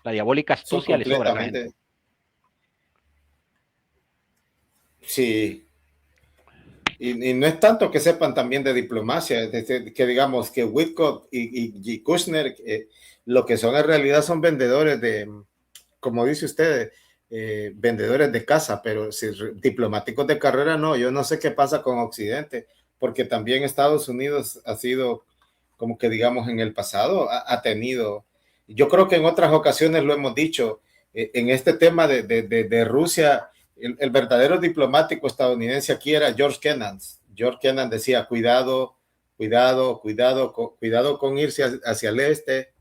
Speaker 1: la diabólica
Speaker 2: son
Speaker 1: astucia le sobra a esa gente.
Speaker 2: completamente... Sí, y no es tanto que sepan también de diplomacia, que digamos que Witkoff y Kushner lo que son en realidad son vendedores de, como dice usted, vendedores de casa, pero si diplomáticos de carrera no, yo no sé qué pasa con Occidente, porque también Estados Unidos ha sido, como que digamos, en el pasado ha tenido, yo creo que en otras ocasiones lo hemos dicho, en este tema de Rusia, el verdadero diplomático estadounidense aquí era George Kennan. George Kennan decía, cuidado, cuidado, cuidado, cuidado con irse hacia el este,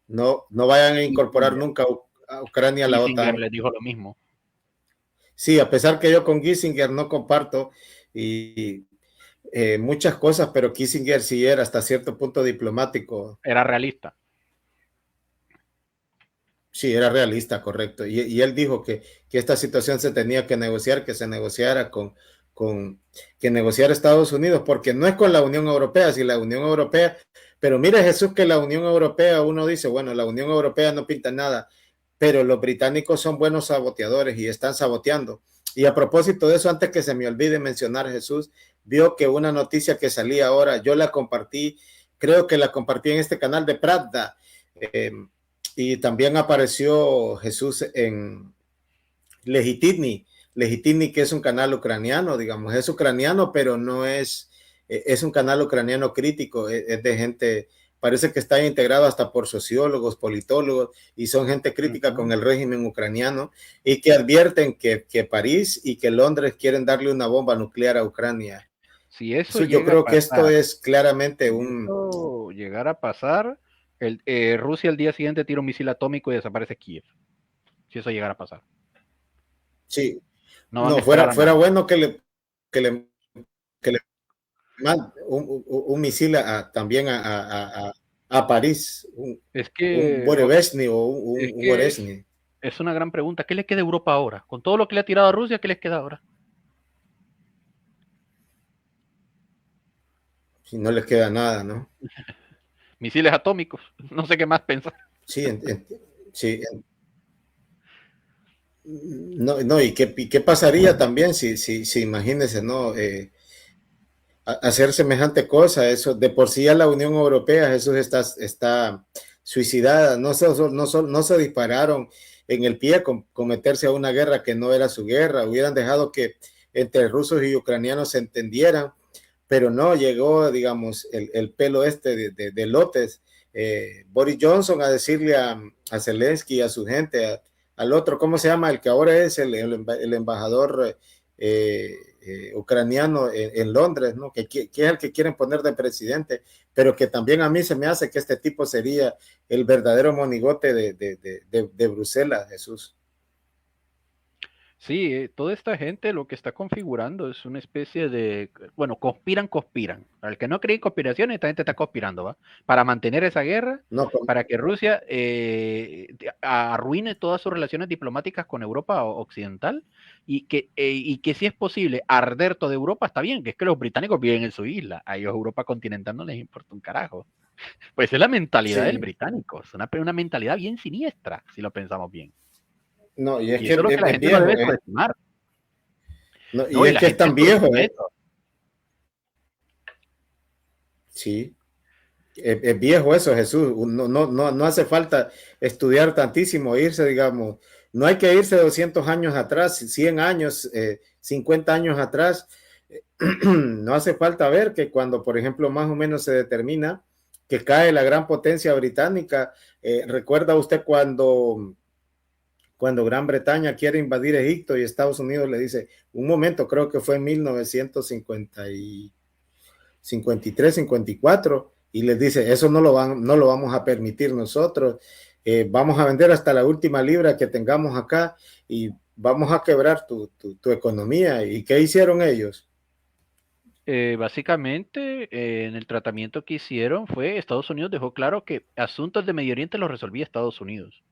Speaker 2: no, no vayan a incorporar
Speaker 1: Kissinger,
Speaker 2: nunca a Ucrania a la
Speaker 1: Kissinger
Speaker 2: OTAN.
Speaker 1: les dijo lo mismo.
Speaker 2: Sí, a pesar que yo con Kissinger no comparto y muchas cosas, pero Kissinger sí era hasta cierto punto diplomático.
Speaker 1: Era realista.
Speaker 2: Sí, era realista, correcto. Y él dijo que esta situación se tenía que negociar, que se negociara que negociara Estados Unidos, porque no es con la Unión Europea, si la Unión Europea, pero mire Jesús que la Unión Europea, uno dice, bueno, la Unión Europea no pinta nada, pero los británicos son buenos saboteadores y están saboteando. Y a propósito de eso, antes que se me olvide mencionar, Jesús, vio que una noticia que salía ahora, yo la compartí, creo que la compartí en este canal de Pravda, y también apareció Jesús en Legitini, Legitini que es un canal ucraniano, digamos, es ucraniano, pero no es, es un canal ucraniano crítico, es de gente, parece que está integrado hasta por sociólogos, politólogos, y son gente crítica con el régimen ucraniano, y que advierten que París y que Londres quieren darle una bomba nuclear a Ucrania.
Speaker 1: Si eso
Speaker 2: Eso, yo
Speaker 1: llega a
Speaker 2: creo que esto
Speaker 1: pasar,
Speaker 2: es claramente
Speaker 1: si
Speaker 2: un...
Speaker 1: eso llegara a pasar, Rusia al día siguiente tira un misil atómico y desaparece Kiev. Si eso llegara a pasar.
Speaker 2: Sí,
Speaker 1: No van a
Speaker 2: no,
Speaker 1: esperar a
Speaker 2: fuera
Speaker 1: nada.
Speaker 2: bueno que le, que le un misil también a París,
Speaker 1: Es
Speaker 2: un
Speaker 1: que,
Speaker 2: Borevesny o
Speaker 1: es
Speaker 2: un
Speaker 1: que
Speaker 2: Goresny.
Speaker 1: Es una gran pregunta. ¿Qué le queda a Europa ahora? Con todo lo que le ha tirado a Rusia, ¿qué les queda ahora?
Speaker 2: Si no les queda nada, ¿no?
Speaker 1: Misiles atómicos. No sé qué más pensar.
Speaker 2: Sí, sí, no, no, y qué pasaría también si imagínense, ¿no? Hacer semejante cosa, eso, de por sí a la Unión Europea, Jesús está suicidada, no se dispararon en el pie con meterse a una guerra que no era su guerra, hubieran dejado que entre rusos y ucranianos se entendieran, pero no, llegó, digamos, el pelo este de lotes, Boris Johnson a decirle a Zelensky y a su gente, al otro, ¿cómo se llama? El que ahora es el embajador ucraniano en Londres, ¿no? Que es el que quieren poner de presidente, pero que también a mí se me hace que este tipo sería el verdadero monigote de Bruselas, Jesús.
Speaker 1: Sí, toda esta gente lo que está configurando es una especie de, bueno, conspiran. Para el que no cree en conspiraciones, esta gente está conspirando, ¿va? Para mantener esa guerra,
Speaker 2: No,
Speaker 1: para que Rusia arruine todas sus relaciones diplomáticas con Europa occidental y que si es posible arder toda Europa, está bien, que es que los británicos viven en su isla, a ellos Europa continental no les importa un carajo. Pues es la mentalidad del
Speaker 2: sí,
Speaker 1: británico, es una mentalidad bien siniestra, si lo pensamos bien.
Speaker 2: no, y es
Speaker 1: Y
Speaker 2: que
Speaker 1: eso es lo que la
Speaker 2: es
Speaker 1: gente no
Speaker 2: viejo,
Speaker 1: debe subestimar.
Speaker 2: no, y
Speaker 1: No, y
Speaker 2: es
Speaker 1: la
Speaker 2: que es
Speaker 1: gente
Speaker 2: tan viejo,
Speaker 1: subestima eso.
Speaker 2: sí. Es viejo eso, Jesús. No hace falta estudiar tantísimo, irse, digamos. No hay que irse 200 años atrás, 100 años, 50 años atrás. No hace falta ver que cuando, por ejemplo, más o menos se determina que cae la gran potencia británica, recuerda usted cuando Gran Bretaña quiere invadir Egipto y Estados Unidos le dice, un momento, creo que fue en 1953, 54, y les dice, eso no lo vamos a permitir nosotros, vamos a vender hasta la última libra que tengamos acá y vamos a quebrar tu economía. ¿Y qué hicieron ellos?
Speaker 1: Básicamente, en el tratamiento que hicieron fue, Estados Unidos dejó claro que asuntos de Medio Oriente los resolvía Estados Unidos,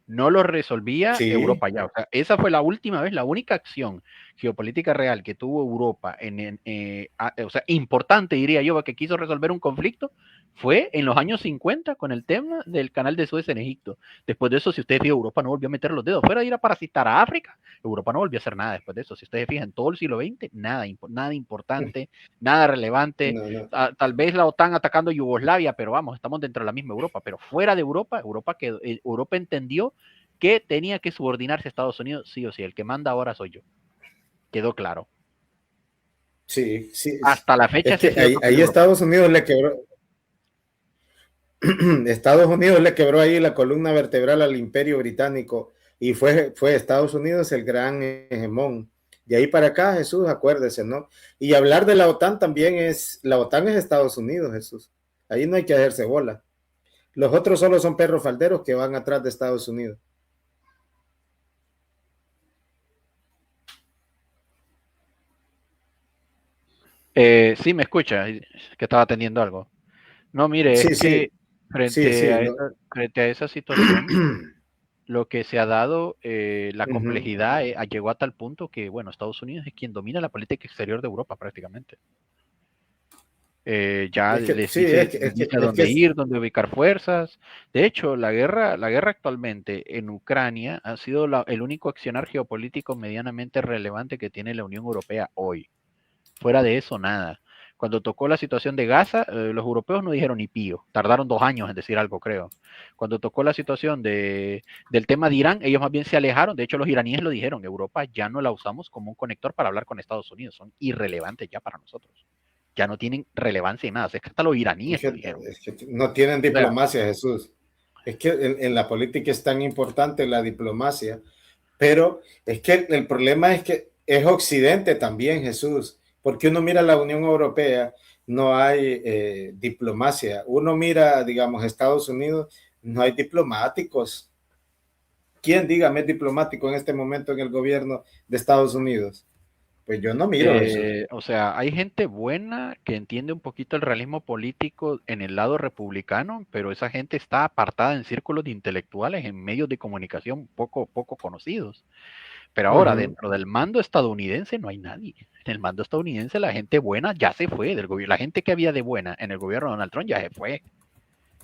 Speaker 1: no lo resolvía
Speaker 2: Sí,
Speaker 1: Europa ya. O sea, esa fue la última vez, la única acción geopolítica real que tuvo Europa, o sea, importante diría yo, que quiso resolver un conflicto, fue en los años 50 con el tema del canal de Suez en Egipto. Después de eso, si ustedes fijan, Europa no volvió a meter los dedos. Fuera de ir a parasitar a África, Europa no volvió a hacer nada después de eso. Si ustedes fijan, todo el siglo XX, nada importante, nada relevante.
Speaker 2: no, no.
Speaker 1: Tal vez la OTAN atacando Yugoslavia, pero vamos, estamos dentro de la misma Europa. Pero fuera de Europa, Europa entendió que tenía que subordinarse a Estados Unidos, sí o sí. El que manda ahora soy yo. Quedó claro.
Speaker 2: Sí, sí,
Speaker 1: Hasta la fecha
Speaker 2: es
Speaker 1: ese ha
Speaker 2: que
Speaker 1: sido el papel de
Speaker 2: ahí
Speaker 1: Europa.
Speaker 2: Estados Unidos le quebró, Estados Unidos le quebró ahí la columna vertebral al imperio británico y fue Estados Unidos el gran hegemón. De ahí para acá, Jesús, acuérdese, ¿no? Y hablar de la OTAN también la OTAN es Estados Unidos, Jesús. Ahí no hay que hacerse bola. Los otros solo son perros falderos que van atrás de Estados Unidos.
Speaker 1: Sí, me escucha, que estaba atendiendo algo. No, mire, es
Speaker 2: Sí,
Speaker 1: que
Speaker 2: sí, sí, sí, no.
Speaker 1: frente a esa situación, lo que se ha dado, la
Speaker 2: Uh -huh.
Speaker 1: complejidad llegó a tal punto que, bueno, Estados Unidos es quien domina la política exterior de Europa prácticamente. Ya
Speaker 2: Es que, sí,
Speaker 1: les dice a dónde ir, dónde ubicar fuerzas. De hecho, la guerra actualmente en Ucrania ha sido el único accionar geopolítico medianamente relevante que tiene la Unión Europea hoy. Fuera de eso, nada. Cuando tocó la situación de Gaza, los europeos no dijeron ni pío. Tardaron 2 años en decir algo, creo. Cuando tocó la situación del tema de Irán, ellos más bien se alejaron. De hecho, los iraníes lo dijeron. Europa ya no la usamos como un conector para hablar con Estados Unidos. Son irrelevantes ya para nosotros. Ya no tienen relevancia en nada. Es que hasta los iraníes lo dijeron.
Speaker 2: es que no tienen
Speaker 1: O sea,
Speaker 2: diplomacia, Jesús. Es que en la política es tan importante la diplomacia, pero es que el problema es que es Occidente también, Jesús, porque uno mira la Unión Europea, no hay diplomacia. Uno mira, digamos, Estados Unidos, no hay diplomáticos. ¿Quién, dígame, es diplomático en este momento en el gobierno de Estados Unidos? Pues yo no miro eso.
Speaker 1: O sea, hay gente buena que entiende un poquito el realismo político en el lado republicano, pero esa gente está apartada en círculos de intelectuales, en medios de comunicación poco conocidos. Pero ahora,
Speaker 2: Ujú,
Speaker 1: dentro del mando estadounidense no hay nadie. En el mando estadounidense la gente buena ya se fue del gobierno. La gente que había de buena en el gobierno de Donald Trump ya se fue.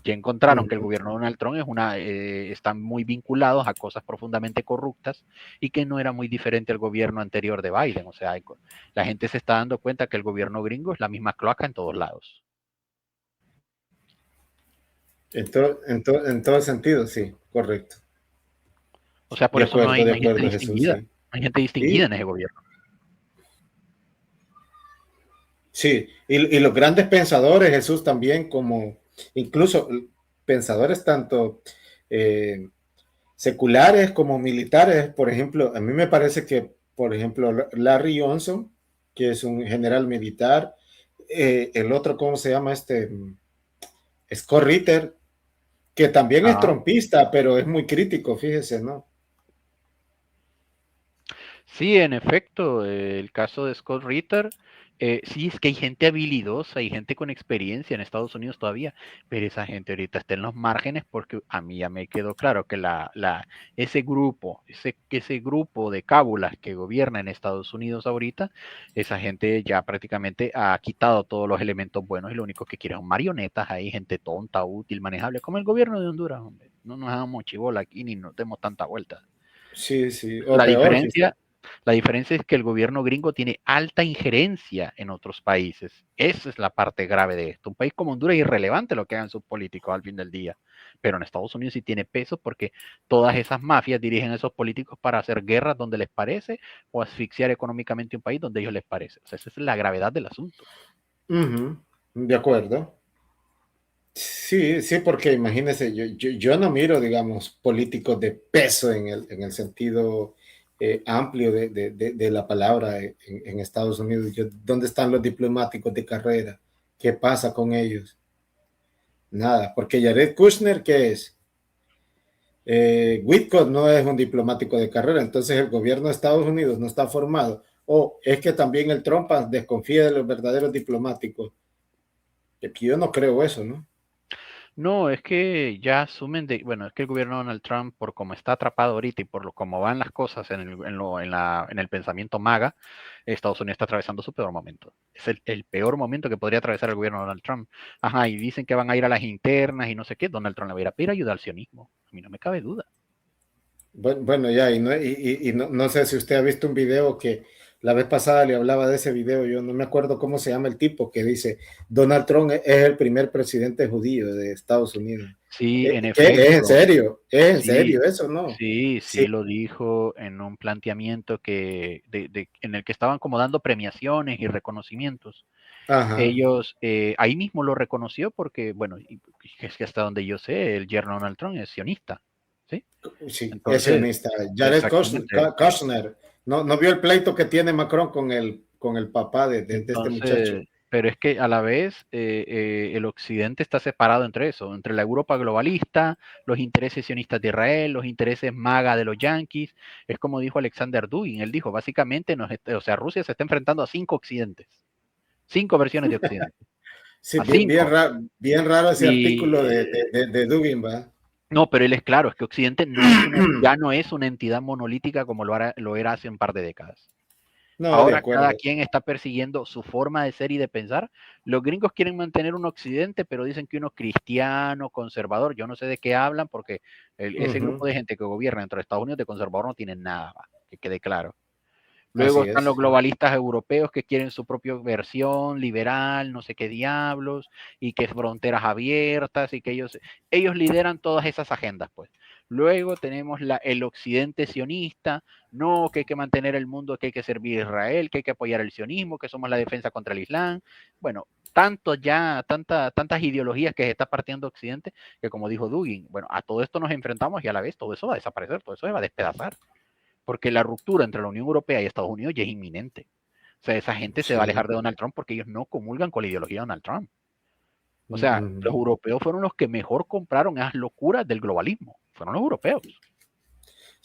Speaker 1: Ya encontraron que el
Speaker 2: ujú.
Speaker 1: gobierno de Donald Trump están muy vinculados a cosas profundamente corruptas y que no era muy diferente al gobierno anterior de Biden. O sea, la gente se está dando cuenta que el gobierno gringo es la misma cloaca en todos lados.
Speaker 2: En todo sentido, sí, correcto.
Speaker 1: O sea, por eso
Speaker 2: De
Speaker 1: no hay gente
Speaker 2: acuerdo, Jesús,
Speaker 1: distinguida.
Speaker 2: sí.
Speaker 1: No hay gente distinguida
Speaker 2: Y
Speaker 1: en ese gobierno.
Speaker 2: sí, y los grandes pensadores, Jesús, también como incluso pensadores tanto eh, seculares como militares, por ejemplo, a mí me parece que, por ejemplo, Larry Johnson, que es un general militar, el otro, ¿cómo se llama este? Scott Ritter, que también es
Speaker 1: Ah,
Speaker 2: trompista, pero es muy crítico, fíjese, ¿no?
Speaker 1: sí, en efecto, el caso de Scott Ritter, sí es que hay gente habilidosa, hay gente con experiencia en Estados Unidos todavía, pero esa gente ahorita está en los márgenes porque a mí ya me quedó claro que ese grupo de cábulas que gobierna en Estados Unidos ahorita, esa gente ya prácticamente ha quitado todos los elementos buenos y lo único que quiere son marionetas ahí, gente tonta, útil, manejable, como el gobierno de Honduras, hombre. No nos hagamos chivola aquí ni nos demos tanta vuelta.
Speaker 2: Sí, sí, o
Speaker 1: La
Speaker 2: peor,
Speaker 1: diferencia, la diferencia es que el gobierno gringo tiene alta injerencia en otros países. Esa es la parte grave de esto. Un país como Honduras es irrelevante lo que hagan sus políticos al fin del día. Pero en Estados Unidos sí tiene peso porque todas esas mafias dirigen a esos políticos para hacer guerras donde les parece o asfixiar económicamente un país donde ellos les parece. O sea, esa es la gravedad del asunto.
Speaker 2: de acuerdo. Sí, sí, porque imagínese, yo no miro, digamos, políticos de peso en el sentido amplio de la palabra en Estados Unidos. ¿Dónde están los diplomáticos de carrera? ¿Qué pasa con ellos? Nada, porque Jared Kushner, ¿qué es? Whitcomb no es un diplomático de carrera, entonces el gobierno de Estados Unidos no está formado. O es que también el Trump desconfía de los verdaderos diplomáticos. Yo no creo eso, ¿no?
Speaker 1: No, es que ya asumen bueno, es que el gobierno de Donald Trump, por cómo está atrapado ahorita y por cómo van las cosas en el pensamiento MAGA, Estados Unidos está atravesando su peor momento. Es el peor momento que podría atravesar el gobierno de Donald Trump. Ajá, y dicen que van a ir a las internas y no sé qué. Donald Trump le va a ir a pedir ayuda al sionismo. A mí no me cabe duda.
Speaker 2: Bueno, ya, y no, no sé si usted ha visto un video que la vez pasada le hablaba de ese video, yo no me acuerdo cómo se llama el tipo, que dice, Donald Trump es el primer presidente judío de Estados Unidos.
Speaker 1: Sí, en
Speaker 2: ¿Qué?
Speaker 1: efecto,
Speaker 2: Es en
Speaker 1: sí,
Speaker 2: serio eso, ¿no?
Speaker 1: sí
Speaker 2: Sí,
Speaker 1: lo dijo en un planteamiento en el que estaban como dando premiaciones y reconocimientos.
Speaker 2: ajá,
Speaker 1: Ellos, ahí mismo lo reconoció porque, bueno, es que hasta donde yo sé, el yerno Donald Trump es sionista, ¿sí?
Speaker 2: sí, es
Speaker 1: Entonces,
Speaker 2: sionista. Jared
Speaker 1: exactamente.
Speaker 2: Kushner, no, no vio el pleito que tiene Macron con el papá de este muchacho.
Speaker 1: Entonces, pero es que a la vez el occidente está separado entre eso, entre la Europa globalista, los intereses sionistas de Israel, los intereses maga de los yanquis. Es como dijo Alexander Dugin, él dijo, básicamente, o sea, Rusia se está enfrentando a 5 occidentes, 5 versiones de occidente,
Speaker 2: Sí,
Speaker 1: a 5.
Speaker 2: bien raro ese artículo
Speaker 1: Y
Speaker 2: de Dugin, ¿va?
Speaker 1: no, pero él es claro, es que Occidente ya no es una entidad monolítica como lo era hace un par de décadas.
Speaker 2: No, de
Speaker 1: Ahora cada
Speaker 2: acuerdo.
Speaker 1: quien está persiguiendo su forma de ser y de pensar. Los gringos quieren mantener un Occidente, pero dicen que uno cristiano, conservador. Yo no sé de qué hablan porque ese
Speaker 2: Ujú,
Speaker 1: grupo de gente que gobierna dentro de Estados Unidos de conservador no tienen nada, que quede claro. Luego
Speaker 2: así
Speaker 1: están los
Speaker 2: es.
Speaker 1: globalistas europeos que quieren su propia versión liberal, no sé qué diablos, y que fronteras abiertas, y que ellos lideran todas esas agendas, pues. Luego tenemos el occidente sionista, no, que hay que mantener el mundo, que hay que servir a Israel, que hay que apoyar el sionismo, que somos la defensa contra el Islam. Bueno, tantas ideologías que se está partiendo Occidente, que como dijo Dugin, bueno, a todo esto nos enfrentamos y a la vez todo eso va a desaparecer, todo eso se va a despedazar porque la ruptura entre la Unión Europea y Estados Unidos ya es inminente. O sea, esa gente se va a alejar
Speaker 2: Sí.
Speaker 1: de Donald Trump porque ellos no comulgan con la ideología de Donald Trump. O sea, los
Speaker 2: Ujú.
Speaker 1: europeos fueron los que mejor compraron esas locuras del globalismo. Fueron los europeos.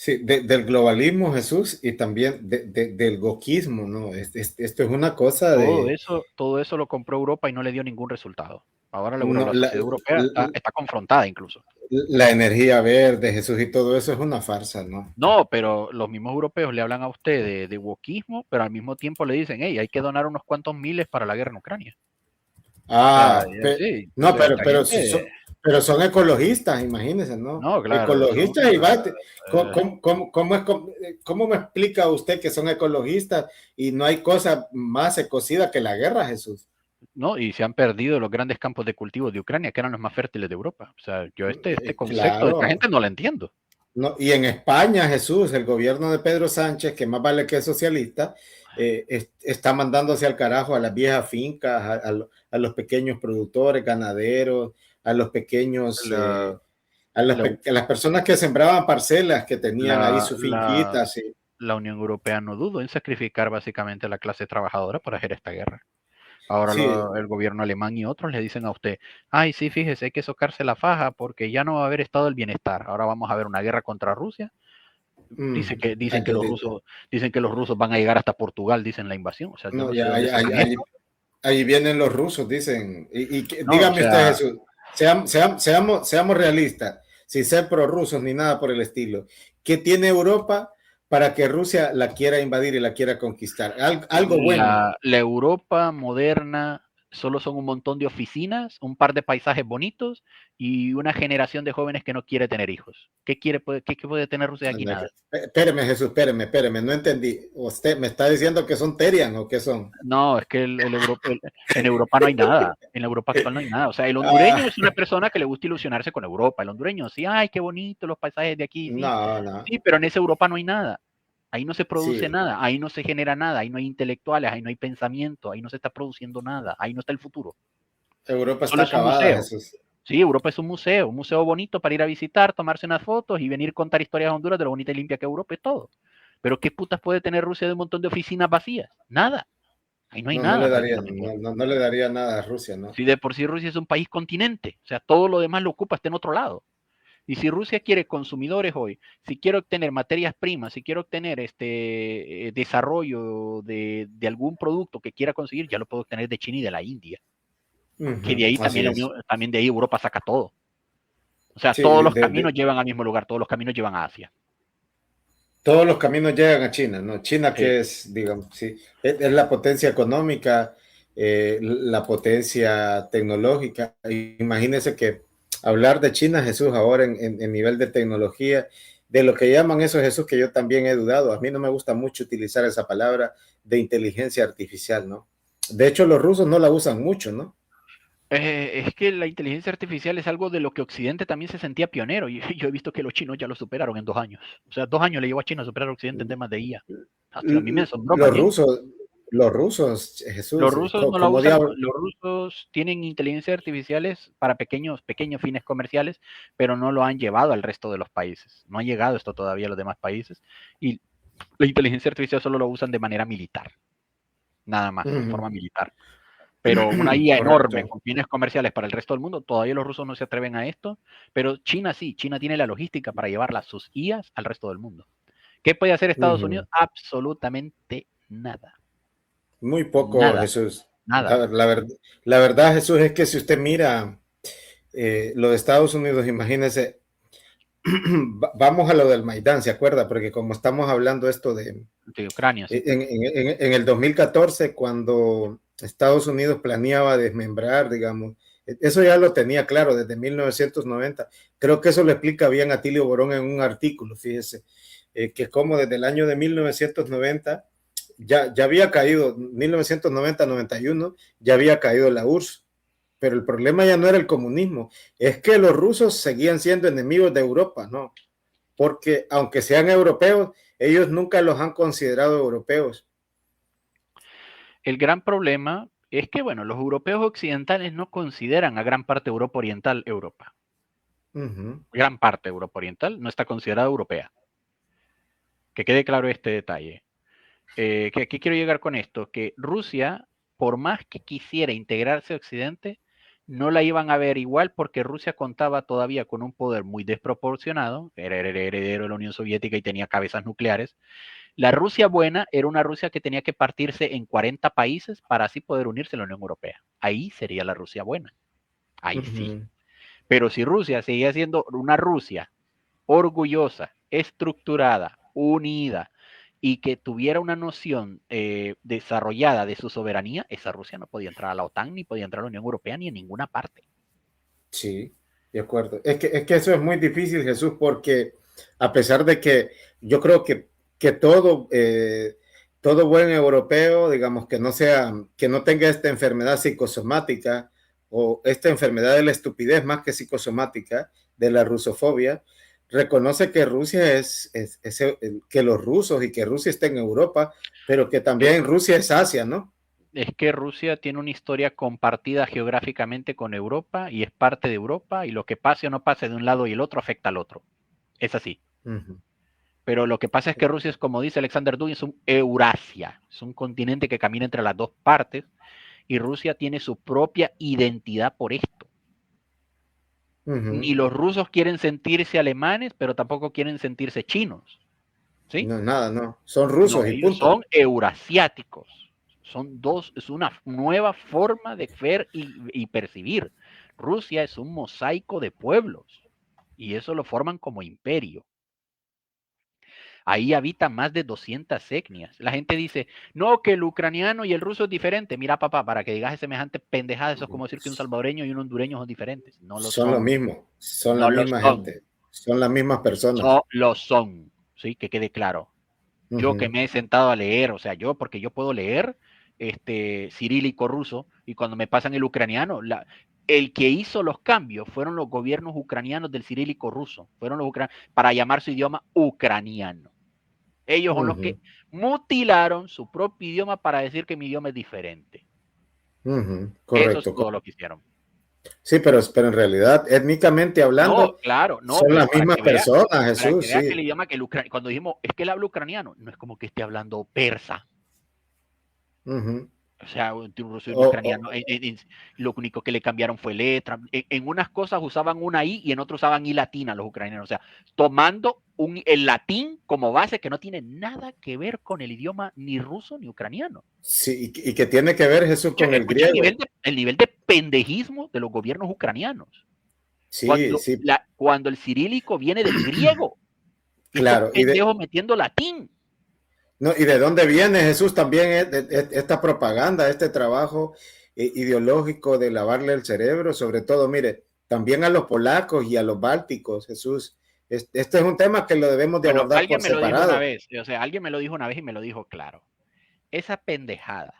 Speaker 2: Sí, del globalismo, Jesús, y también del wokismo, ¿no? Esto es una cosa de...
Speaker 1: Todo eso lo compró Europa y no le dio ningún resultado. Ahora
Speaker 2: No,
Speaker 1: la sociedad europea está confrontada incluso.
Speaker 2: la energía verde, Jesús, y todo eso es una farsa, ¿no?
Speaker 1: No, pero los mismos europeos le hablan a usted de wokismo, pero al mismo tiempo le dicen, hey, hay que donar unos cuantos miles para la guerra en Ucrania. O sea, sí, o
Speaker 2: No,
Speaker 1: sea, esta gente,
Speaker 2: pero son ecologistas, imagínense, ¿no?
Speaker 1: no, claro,
Speaker 2: Ecologistas y
Speaker 1: eh,
Speaker 2: ¿cómo me explica usted que son ecologistas y no hay cosa más ecocida que la guerra, Jesús?
Speaker 1: no, y se han perdido los grandes campos de cultivo de Ucrania, que eran los más fértiles de Europa. O sea, yo este concepto de esta
Speaker 2: Claro.
Speaker 1: gente no lo entiendo.
Speaker 2: No, y en España, Jesús, el gobierno de Pedro Sánchez, que más vale que es socialista, está mandándose al carajo a las viejas fincas, a los pequeños productores, ganaderos, a los pequeños,
Speaker 1: La, la,
Speaker 2: a las personas que sembraban parcelas, que tenían ahí
Speaker 1: la,
Speaker 2: sus
Speaker 1: la,
Speaker 2: finquitas. Sí.
Speaker 1: la Unión Europea no dudó en sacrificar básicamente a la clase trabajadora para hacer esta guerra. Ahora
Speaker 2: Sí.
Speaker 1: el gobierno alemán y otros le dicen a usted, ay, sí, fíjese, hay que socarse la faja porque ya no va a haber estado del bienestar. Ahora vamos a ver una guerra contra Rusia. Dicen que los rusos van a llegar hasta Portugal, dicen la invasión. O sea, yo
Speaker 2: No,
Speaker 1: no sé
Speaker 2: ya,
Speaker 1: dónde sacan esto.
Speaker 2: ahí vienen los rusos, dicen.
Speaker 1: No, o
Speaker 2: Dígame usted,
Speaker 1: sea,
Speaker 2: Jesús, seamos realistas, sin ser prorrusos ni nada por el estilo. ¿Qué tiene Europa para que Rusia la quiera invadir y la quiera conquistar? Algo bueno.
Speaker 1: la Europa moderna solo son un montón de oficinas, un par de paisajes bonitos y una generación de jóvenes que no quiere tener hijos. ¿Qué puede tener Rusia aquí? Nada.
Speaker 2: Espéreme, Jesús, espéreme, no entendí. ¿Usted me está diciendo que son Terian o qué son?
Speaker 1: No, es que en Europa no hay nada. En Europa actual no hay nada. O sea, el hondureño
Speaker 2: Ah,
Speaker 1: es una persona que le gusta ilusionarse con Europa. El hondureño, sí, ay, qué bonito los paisajes de aquí, sí.
Speaker 2: no, no.
Speaker 1: Sí, pero en esa Europa no hay nada. Ahí no se produce
Speaker 2: Sí,
Speaker 1: nada, ahí no se genera nada, ahí no hay intelectuales, ahí no hay pensamiento, ahí no se está produciendo nada, ahí no está el futuro.
Speaker 2: Europa está
Speaker 1: Solo es un
Speaker 2: acabada,
Speaker 1: museo.
Speaker 2: Jesús.
Speaker 1: Sí, Europa es un museo bonito para ir a visitar, tomarse unas fotos y venir a contar historias de Honduras de lo bonita y limpia que Europa es todo. Pero ¿qué putas puede tener Rusia de un montón de oficinas vacías? Nada. Ahí no hay
Speaker 2: No, no
Speaker 1: nada
Speaker 2: le daría,
Speaker 1: prácticamente.
Speaker 2: no le daría nada a Rusia, ¿no?
Speaker 1: Si de por sí Rusia es un país continente, o sea, todo lo demás lo ocupa, está en otro lado. Y si Rusia quiere consumidores hoy, si quiere obtener materias primas, si quiere obtener desarrollo de algún producto que quiera conseguir, ya lo puede obtener de China y de la India. Que de ahí
Speaker 2: Así
Speaker 1: también,
Speaker 2: es.
Speaker 1: también de ahí Europa saca todo. O sea,
Speaker 2: Sí,
Speaker 1: todos los caminos llevan al mismo lugar, todos los caminos llevan a Asia.
Speaker 2: todos los caminos llegan a China, ¿no? China
Speaker 1: Sí.
Speaker 2: que es, digamos, sí, es la potencia económica, la potencia tecnológica. Imagínense que hablar de China, Jesús, ahora en nivel de tecnología, de lo que llaman eso, Jesús, que yo también he dudado. A mí no me gusta mucho utilizar esa palabra de inteligencia artificial, ¿no? De hecho, los rusos no la usan mucho, ¿no?
Speaker 1: Es que la inteligencia artificial es algo de lo que Occidente también se sentía pionero y yo he visto que los chinos ya lo superaron en 2 años. O sea, 2 años le llevó a China a superar a Occidente en temas de IA. Hasta a mí me asombró más
Speaker 2: Los
Speaker 1: bien.
Speaker 2: rusos, los rusos,
Speaker 1: Los
Speaker 2: Jesús,
Speaker 1: rusos no la
Speaker 2: como
Speaker 1: usan,
Speaker 2: diablo.
Speaker 1: los rusos tienen inteligencias artificiales para pequeños fines comerciales, pero no lo han llevado al resto de los países. No ha llegado esto todavía a los demás países. Y la inteligencia artificial solo lo usan de manera militar, nada más, en forma militar. Pero una IA enorme
Speaker 2: Correcto.
Speaker 1: con fines comerciales para el resto del mundo, todavía los rusos no se atreven a esto, pero China sí, China tiene la logística para llevar sus IAs al resto del mundo. ¿Qué puede hacer Estados Unidos? Absolutamente nada.
Speaker 2: Muy poco,
Speaker 1: Nada,
Speaker 2: Jesús.
Speaker 1: nada.
Speaker 2: La verdad, Jesús, es que si usted mira lo de Estados Unidos, imagínese, vamos a lo del Maidán, ¿se acuerda? Porque como estamos hablando esto de
Speaker 1: De Ucrania, sí.
Speaker 2: en el 2014, cuando Estados Unidos planeaba desmembrar, digamos, eso ya lo tenía claro desde 1990. Creo que eso lo explica bien Atilio Borón en un artículo, fíjese, que como desde el año de 1990 ya había caído, 1990-91, ya había caído la URSS. Pero el problema ya no era el comunismo, es que los rusos seguían siendo enemigos de Europa, ¿no? Porque aunque sean europeos, ellos nunca los han considerado europeos.
Speaker 1: El gran problema es que, bueno, los europeos occidentales no consideran a gran parte de Europa Oriental Europa. Gran parte de Europa Oriental no está considerada europea. Que quede claro este detalle. ¿Qué quiero llegar con esto? Que Rusia, por más que quisiera integrarse a Occidente, no la iban a ver igual porque Rusia contaba todavía con un poder muy desproporcionado, era heredero de la Unión Soviética y tenía cabezas nucleares. La Rusia buena era una Rusia que tenía que partirse en 40 países para así poder unirse a la Unión Europea. Ahí sería la Rusia buena. Ahí sí. Pero si Rusia seguía siendo una Rusia orgullosa, estructurada, unida y que tuviera una noción desarrollada de su soberanía, esa Rusia no podía entrar a la OTAN, ni podía entrar a la Unión Europea, ni en ninguna parte.
Speaker 2: Sí, de acuerdo. Es que eso es muy difícil, Jesús, porque a pesar de que yo creo que todo buen europeo, digamos, que no tenga esta enfermedad psicosomática o esta enfermedad de la estupidez más que psicosomática, de la rusofobia, reconoce que Rusia que los rusos y que Rusia está en Europa, pero que también Rusia es Asia, ¿no?
Speaker 1: Es que Rusia tiene una historia compartida geográficamente con Europa y es parte de Europa y lo que pase o no pase de un lado y el otro afecta al otro. Es así. Pero lo que pasa es que Rusia es, como dice Alexander Dugin, es un Eurasia, es un continente que camina entre las dos partes y Rusia tiene su propia identidad por esto. Ni los rusos quieren sentirse alemanes, pero tampoco quieren sentirse chinos. ¿Sí?
Speaker 2: No, nada, no. Son rusos
Speaker 1: No,
Speaker 2: y
Speaker 1: ellos
Speaker 2: punto.
Speaker 1: son eurasiáticos. Es una nueva forma de ver y percibir. Rusia es un mosaico de pueblos y eso lo forman como imperio. Ahí habitan más de 200 etnias. La gente dice, no, que el ucraniano y el ruso es diferente. Mira, papá, para que digas semejante pendejada, eso es como decir que un salvadoreño y un hondureño son diferentes. No lo
Speaker 2: Son lo
Speaker 1: son.
Speaker 2: mismo, son la
Speaker 1: No lo
Speaker 2: misma
Speaker 1: son.
Speaker 2: gente, son las mismas personas.
Speaker 1: No lo son. Sí, que quede claro. Yo que me he sentado a leer, o sea, porque yo puedo leer cirílico ruso y cuando me pasan el ucraniano, el que hizo los cambios fueron los gobiernos ucranianos del cirílico ruso, fueron los ucranianos para llamar su idioma ucraniano. Ellos son los que mutilaron su propio idioma para decir que mi idioma es diferente. Eso es
Speaker 2: Correcto.
Speaker 1: todo lo que hicieron.
Speaker 2: Sí, pero en realidad, étnicamente
Speaker 1: No,
Speaker 2: hablando,
Speaker 1: claro, no,
Speaker 2: son
Speaker 1: pero
Speaker 2: las mismas personas,
Speaker 1: para que
Speaker 2: Jesús,
Speaker 1: vea que
Speaker 2: sí.
Speaker 1: el idioma cuando dijimos es que él habla ucraniano, no es como que esté hablando persa. O sea, un ruso y un ucraniano, lo único que le cambiaron fue letra. En unas cosas usaban una I y en otras usaban I latina los ucranianos. O sea, tomando el latín como base que no tiene nada que ver con el idioma ni ruso ni ucraniano.
Speaker 2: Sí, y que tiene que ver, Jesús, con el
Speaker 1: Escucha
Speaker 2: griego.
Speaker 1: el nivel de pendejismo de los gobiernos ucranianos.
Speaker 2: Sí, sí.
Speaker 1: Cuando el cirílico viene del griego. Y estos
Speaker 2: Claro.
Speaker 1: pendejos metiendo latín.
Speaker 2: No, ¿y de dónde viene, Jesús, también esta propaganda, este trabajo ideológico de lavarle el cerebro? Sobre todo, mire, también a los polacos y a los bálticos, Jesús. Este es un tema que lo debemos de
Speaker 1: Bueno,
Speaker 2: abordar por
Speaker 1: alguien me lo dijo una
Speaker 2: separado.
Speaker 1: vez, o sea, alguien me lo dijo una vez y me lo dijo claro. Esa pendejada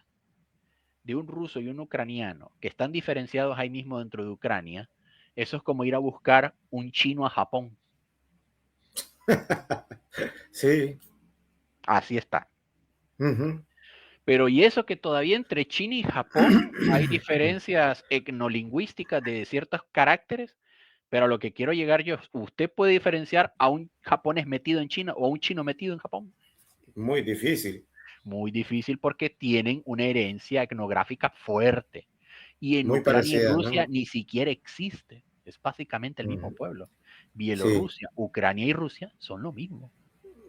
Speaker 1: de un ruso y un ucraniano que están diferenciados ahí mismo dentro de Ucrania, eso es como ir a buscar un chino a Japón.
Speaker 2: Sí.
Speaker 1: Así está. Pero y eso que todavía entre China y Japón hay diferencias etnolingüísticas de ciertos caracteres, pero a lo que quiero llegar yo, ¿usted puede diferenciar a un japonés metido en China o a un chino metido en Japón?
Speaker 2: Muy difícil.
Speaker 1: Muy difícil porque tienen una herencia etnográfica fuerte. Y en
Speaker 2: Muy
Speaker 1: Ucrania y
Speaker 2: parecida,
Speaker 1: Rusia
Speaker 2: ¿no?
Speaker 1: ni siquiera existe. Es básicamente el mismo pueblo.
Speaker 2: Sí,
Speaker 1: Bielorrusia, Ucrania y Rusia son lo mismo.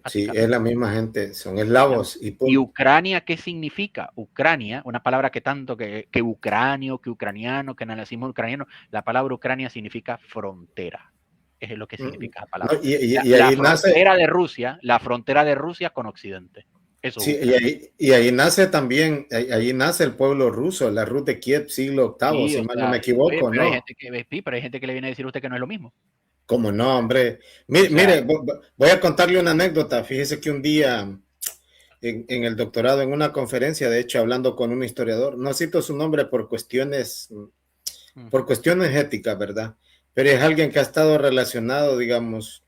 Speaker 2: sí, es la misma gente, son eslavos y
Speaker 1: ¿Y
Speaker 2: punto.
Speaker 1: Ucrania qué significa? Ucrania, una palabra que tanto que ucranio, que ucraniano, que nacionalismo ucraniano, la palabra Ucrania significa frontera. Eso es lo que significa la
Speaker 2: No,
Speaker 1: palabra.
Speaker 2: y
Speaker 1: La
Speaker 2: ahí nace,
Speaker 1: frontera de Rusia con Occidente. Eso es
Speaker 2: sí,
Speaker 1: Ucrania.
Speaker 2: y ahí nace también, ahí nace el pueblo ruso, la Rus de Kiev, siglo VIII,
Speaker 1: Sí,
Speaker 2: si
Speaker 1: o
Speaker 2: mal no me
Speaker 1: sea, oye,
Speaker 2: equivoco,
Speaker 1: pero hay
Speaker 2: ¿no?
Speaker 1: gente pero hay gente que le viene a decir a usted que no es lo mismo.
Speaker 2: Como no, hombre.
Speaker 1: O
Speaker 2: Mire,
Speaker 1: sea,
Speaker 2: voy a contarle una anécdota. Fíjese que un día en el doctorado, en una conferencia, de hecho, hablando con un historiador, no cito su nombre por cuestiones éticas, ¿verdad? Pero es alguien que ha estado relacionado, digamos,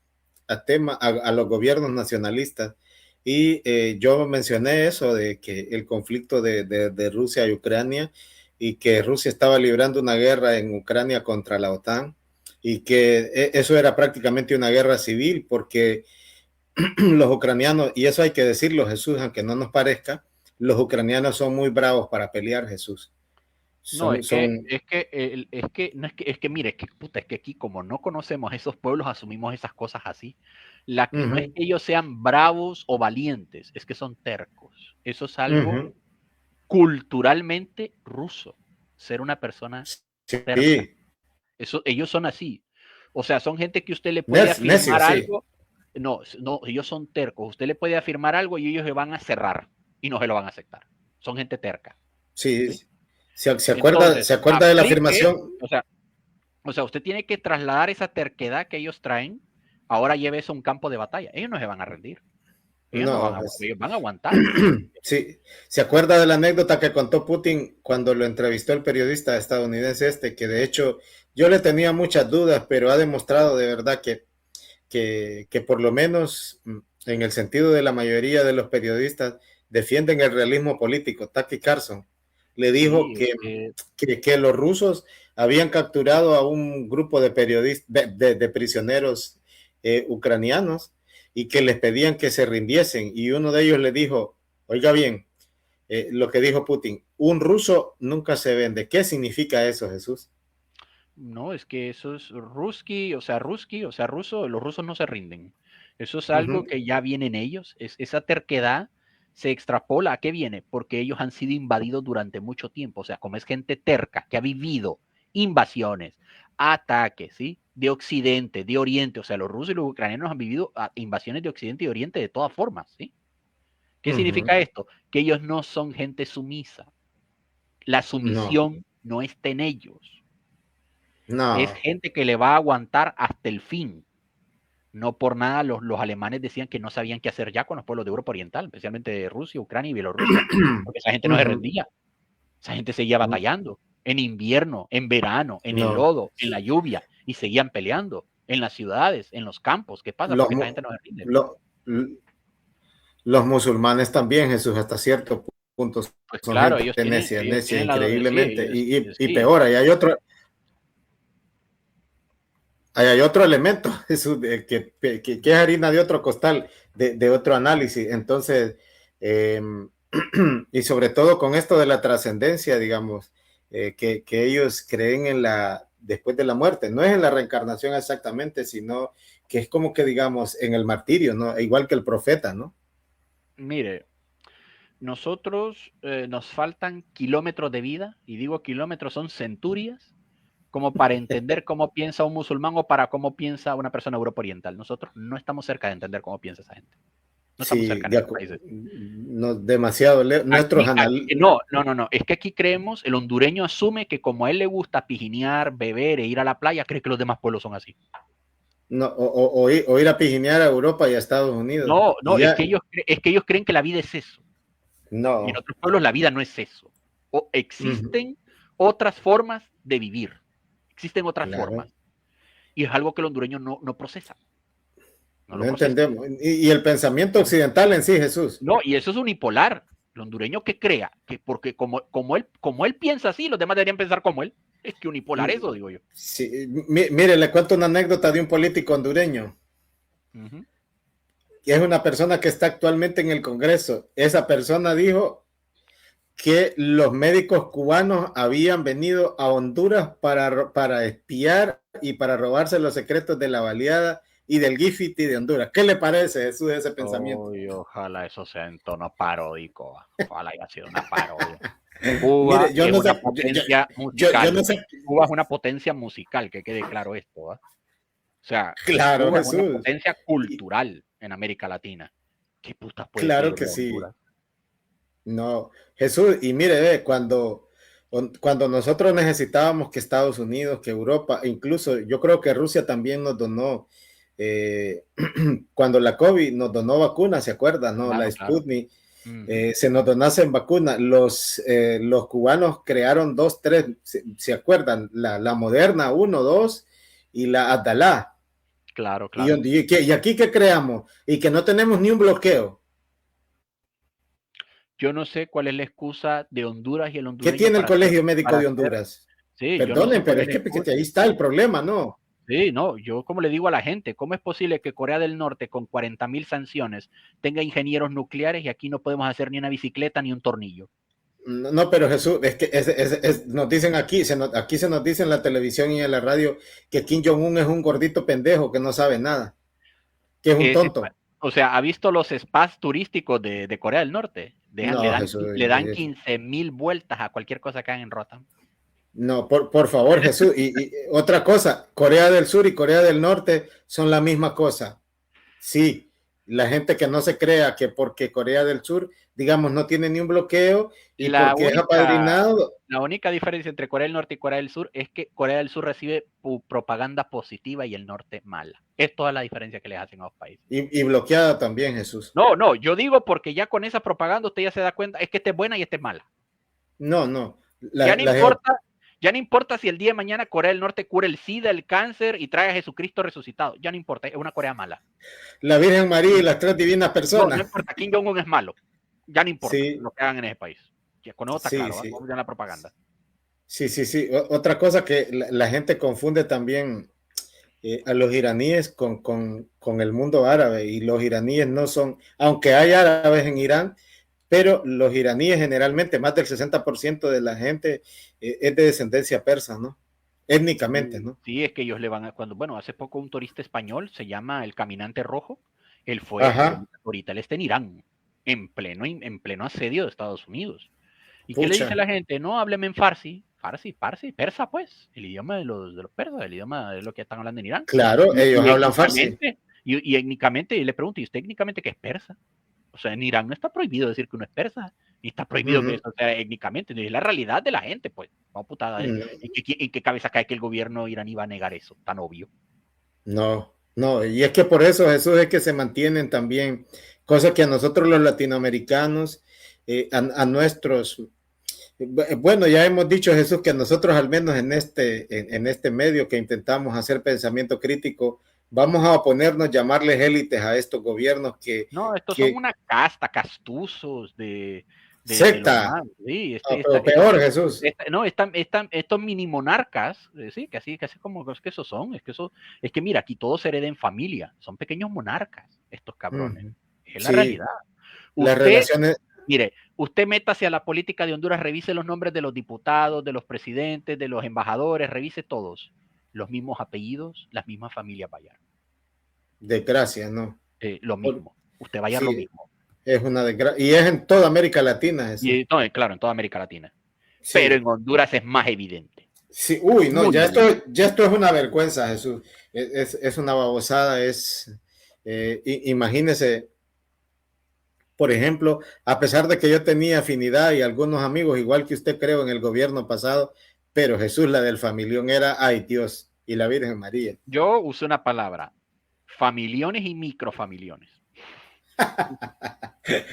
Speaker 2: a los gobiernos nacionalistas. Y yo mencioné eso de que el conflicto de Rusia y Ucrania y que Rusia estaba librando una guerra en Ucrania contra la OTAN y que eso era prácticamente una guerra civil porque los ucranianos, y eso hay que decirlo, Jesús, aunque no nos parezca, los ucranianos son muy bravos para pelear, Jesús.
Speaker 1: No,
Speaker 2: Son, son,
Speaker 1: es que, mire, puta, es que aquí como no conocemos a esos pueblos, asumimos esas cosas así. No es
Speaker 2: ujú,
Speaker 1: que ellos sean bravos o valientes, es que son tercos. Eso es algo
Speaker 2: ujú.
Speaker 1: culturalmente ruso, ser una persona terca.
Speaker 2: Sí,
Speaker 1: Eso, ellos son así. O sea, son gente que usted le puede
Speaker 2: necio,
Speaker 1: afirmar
Speaker 2: sí,
Speaker 1: algo. No, no, ellos son tercos. Usted le puede afirmar algo y ellos se van a cerrar y no se lo van a aceptar. Son gente terca,
Speaker 2: sí.
Speaker 1: ¿sí?
Speaker 2: Se
Speaker 1: Entonces,
Speaker 2: acuerda de la
Speaker 1: aplique,
Speaker 2: afirmación.
Speaker 1: o sea, usted tiene que trasladar esa terquedad que ellos traen, ahora lleve eso a un campo de batalla. Ellos no se van a rendir. Ellos no van
Speaker 2: No,
Speaker 1: a, ellos van a aguantar.
Speaker 2: sí, se acuerda de la anécdota que contó Putin cuando lo entrevistó el periodista estadounidense que de hecho yo le tenía muchas dudas, pero ha demostrado de verdad que por lo menos en el sentido de la mayoría de los periodistas defienden el realismo político. Tucker Carlson le dijo
Speaker 1: Sí, es que
Speaker 2: que los rusos habían capturado a un grupo de periodistas, de prisioneros ucranianos y que les pedían que se rindiesen. Y uno de ellos le dijo, oiga bien, lo que dijo Putin, un ruso nunca se vende. ¿Qué significa eso, Jesús?
Speaker 1: no, es que eso es ruski, o sea, ruso, los rusos no se rinden. Eso es
Speaker 2: Uh
Speaker 1: algo
Speaker 2: -huh.
Speaker 1: que ya viene en ellos. Esa terquedad se extrapola. ¿A qué viene? Porque ellos han sido invadidos durante mucho tiempo. O sea, como es gente terca que ha vivido invasiones, ataques, ¿sí? De Occidente, de Oriente. O sea, los rusos y los ucranianos han vivido invasiones de Occidente y Oriente de todas formas, ¿sí? ¿Qué
Speaker 2: Uh -huh.
Speaker 1: significa esto? Que ellos no son gente sumisa. La
Speaker 2: No,
Speaker 1: sumisión no está en ellos. Es
Speaker 2: no.
Speaker 1: gente que le va a aguantar hasta el fin. No por nada los alemanes decían que no sabían qué hacer ya con los pueblos de Europa Oriental, especialmente Rusia, Ucrania y Bielorrusia, porque esa gente
Speaker 2: Uh
Speaker 1: no se
Speaker 2: -huh.
Speaker 1: rendía, esa gente seguía batallando en invierno, en verano, en el
Speaker 2: No.
Speaker 1: lodo, en la lluvia, y seguían peleando en las ciudades, en los campos. ¿Qué pasa?
Speaker 2: Los,
Speaker 1: Porque esa gente no se rinde.
Speaker 2: lo, los musulmanes también, Jesús, hasta cierto punto
Speaker 1: Pues
Speaker 2: son
Speaker 1: claro,
Speaker 2: gente necia,
Speaker 1: ellos
Speaker 2: necia,
Speaker 1: tienen sí,
Speaker 2: increíblemente. Y
Speaker 1: sí,
Speaker 2: peor, ahí hay otro elemento, Jesús, que es harina de otro costal, de otro análisis. Entonces, eh, y sobre todo con esto de la trascendencia, digamos, que ellos creen en la después de la muerte. No es en la reencarnación exactamente, sino que es como que, digamos, en el martirio, ¿no? Igual que el profeta, ¿no?
Speaker 1: mire, nosotros nos faltan kilómetros de vida, y digo kilómetros son centurias, como para entender cómo piensa un musulmán o para cómo piensa una persona Europa Oriental. Nosotros no estamos cerca de entender cómo piensa esa gente. No estamos
Speaker 2: Sí,
Speaker 1: cerca en estos países.
Speaker 2: no, demasiado. Nuestros
Speaker 1: No. Es que aquí creemos, el hondureño asume que como a él le gusta pijinear, beber e ir a la playa, cree que los demás pueblos son así.
Speaker 2: no, o ir a pijinear a Europa y a Estados Unidos.
Speaker 1: No,
Speaker 2: Y ya,
Speaker 1: es que ellos creen que la vida es eso. Y en
Speaker 2: no.
Speaker 1: otros pueblos la vida no es eso. O
Speaker 2: Uh-huh,
Speaker 1: existen otras formas de vivir. Existen otras
Speaker 2: claro,
Speaker 1: formas. Y es algo que el hondureño no procesa. No lo
Speaker 2: no
Speaker 1: procesa.
Speaker 2: entendemos. Y el pensamiento occidental en sí, Jesús.
Speaker 1: No, y eso es unipolar. El hondureño que crea que porque como él piensa así, los demás deberían pensar como él. Es que unipolar eso, digo yo.
Speaker 2: Sí, mire, le cuento una anécdota de un político hondureño,
Speaker 1: Ujú.
Speaker 2: que es una persona que está actualmente en el Congreso. Esa persona dijo que los médicos cubanos habían venido a Honduras para espiar y para robarse los secretos de la baleada y del Gifiti de Honduras. ¿Qué le parece, Jesús, ese pensamiento?
Speaker 1: Oh, ojalá eso sea en tono paródico. Ojalá haya sido una parodia.
Speaker 2: Cuba
Speaker 1: Cuba
Speaker 2: yo
Speaker 1: es
Speaker 2: no
Speaker 1: una
Speaker 2: sé,
Speaker 1: potencia
Speaker 2: yo
Speaker 1: musical.
Speaker 2: no sé.
Speaker 1: Cuba es una potencia musical, que quede claro esto. O sea,
Speaker 2: Claro,
Speaker 1: Cuba es una
Speaker 2: Jesús.
Speaker 1: potencia cultural en América Latina. ¿Qué putas puede
Speaker 2: Claro
Speaker 1: pedir
Speaker 2: que
Speaker 1: de
Speaker 2: sí.
Speaker 1: Honduras?
Speaker 2: No, Jesús, y mire, cuando nosotros necesitábamos que Estados Unidos, que Europa, incluso yo creo que Rusia también nos donó, eh, cuando la COVID nos donó vacunas, ¿se acuerdan? ¿No? La
Speaker 1: Claro, claro.
Speaker 2: Sputnik,
Speaker 1: Ujú.
Speaker 2: se nos donasen vacunas. Los cubanos crearon dos, tres, ¿se acuerdan? La Moderna uno, dos y la Abdalá.
Speaker 1: Claro,
Speaker 2: Y,
Speaker 1: claro.
Speaker 2: y aquí que creamos y que no tenemos ni un bloqueo.
Speaker 1: Yo no sé cuál es la excusa de Honduras y el
Speaker 2: ¿Qué
Speaker 1: hondureño
Speaker 2: tiene el Colegio Médico
Speaker 1: para
Speaker 2: de
Speaker 1: hacer,
Speaker 2: Honduras?
Speaker 1: sí, yo no sé
Speaker 2: Perdonen,
Speaker 1: cuál
Speaker 2: pero
Speaker 1: es
Speaker 2: es
Speaker 1: la
Speaker 2: que
Speaker 1: excusa.
Speaker 2: ahí está el problema, ¿no?
Speaker 1: Sí, no, yo como le digo a la gente, ¿cómo es posible que Corea del Norte con 40.000 sanciones tenga ingenieros nucleares y aquí no podemos hacer ni una bicicleta ni un tornillo?
Speaker 2: No, no, pero Jesús, es que nos dicen aquí, aquí se nos dice en la televisión y en la radio que Kim Jong-un es un gordito pendejo que no sabe nada, que es un
Speaker 1: Ese,
Speaker 2: tonto.
Speaker 1: o sea, ¿ha visto los spas turísticos de Corea del Norte?
Speaker 2: No, Jesús,
Speaker 1: Le dan 15.000 vueltas a cualquier cosa que hagan en Rotterdam.
Speaker 2: no, por favor, Jesús. Y otra cosa, Corea del Sur y Corea del Norte son la misma cosa. Sí, la gente que no se crea que porque Corea del Sur, digamos, no tiene ni un bloqueo y
Speaker 1: La
Speaker 2: porque es
Speaker 1: única,
Speaker 2: apadrinado.
Speaker 1: la única diferencia entre Corea del Norte y Corea del Sur es que Corea del Sur recibe propaganda positiva y el norte mala. Es toda la diferencia que les hacen a los países.
Speaker 2: Y bloqueada también, Jesús.
Speaker 1: No, no, yo digo porque ya con esa propaganda usted ya se da cuenta, es que esta es buena y esta es mala.
Speaker 2: No, no.
Speaker 1: Ya no importa si el día de mañana Corea del Norte cura el SIDA, el cáncer y trae a Jesucristo resucitado. Ya no importa, es una Corea mala.
Speaker 2: La Virgen María y las tres divinas
Speaker 1: No,
Speaker 2: personas.
Speaker 1: no importa, Kim Jong-un es malo. Ya no importa
Speaker 2: Sí,
Speaker 1: lo que hagan en ese país. Ya con eso está
Speaker 2: sí,
Speaker 1: claro,
Speaker 2: sí.
Speaker 1: vamos a la propaganda.
Speaker 2: Sí, sí, sí. Otra cosa que la gente confunde también a los iraníes con el mundo árabe, y los iraníes no son, aunque hay árabes en Irán, pero los iraníes generalmente, más del 60% de la gente es de descendencia persa, ¿no? Étnicamente, ¿no?
Speaker 1: Sí, es que ellos le van a, bueno, hace poco un turista español, se llama el Caminante Rojo, él fue,
Speaker 2: Ajá,
Speaker 1: ahorita él está en Irán, en pleno asedio de Estados Unidos. ¿Y qué le dice a
Speaker 2: pucha.
Speaker 1: la gente? No, hábleme en farsi, persa pues, el idioma de los persas, el idioma de lo que están hablando en Irán.
Speaker 2: Claro, ellos hablan farsi.
Speaker 1: Y étnicamente, y le pregunto, ¿y usted étnicamente qué es persa? O sea, en Irán no está prohibido decir que uno es persa, ni está prohibido que eso sea étnicamente, es la realidad de la gente, pues. No, putada, ¿en qué cabeza cae que el gobierno iraní va a negar eso? Tan obvio.
Speaker 2: No, no, y es que por eso, Jesús, es que se mantienen también cosas que a nosotros los latinoamericanos, a nuestros, bueno, ya hemos dicho, Jesús, que nosotros al menos en este medio que intentamos hacer pensamiento crítico, vamos a oponernos, llamarles élites a estos gobiernos
Speaker 1: No, estos son una casta, castuzos de lo
Speaker 2: secta,
Speaker 1: más. Sí,
Speaker 2: pero peor, Jesús.
Speaker 1: no, estos mini monarcas, sí, que así como es que esos son, es que mira, aquí todos se hereda en familia, son pequeños monarcas, estos cabrones. Es la
Speaker 2: Sí,
Speaker 1: realidad.
Speaker 2: las
Speaker 1: Usted,
Speaker 2: relaciones.
Speaker 1: mire, usted métase a la política de Honduras, revise los nombres de los diputados, de los presidentes, de los embajadores, revise todos. Los mismos apellidos, las mismas familias Bayar.
Speaker 2: Desgracia, ¿no?
Speaker 1: Lo mismo. Usted va a hallar lo
Speaker 2: Sí,
Speaker 1: mismo.
Speaker 2: es una desgracia. Y es en toda América Latina, Jesús.
Speaker 1: Y no, claro, en toda América Latina.
Speaker 2: Sí.
Speaker 1: Pero en Honduras es más evidente.
Speaker 2: Sí, uy, no, ya esto es una vergüenza, Jesús. Es una babosada, imagínese, por ejemplo, a pesar de que yo tenía afinidad y algunos amigos, igual que usted creo en el gobierno pasado, pero Jesús, la del familión era, ay Dios, y la Virgen María.
Speaker 1: Yo usé una palabra, familiones y microfamiliones.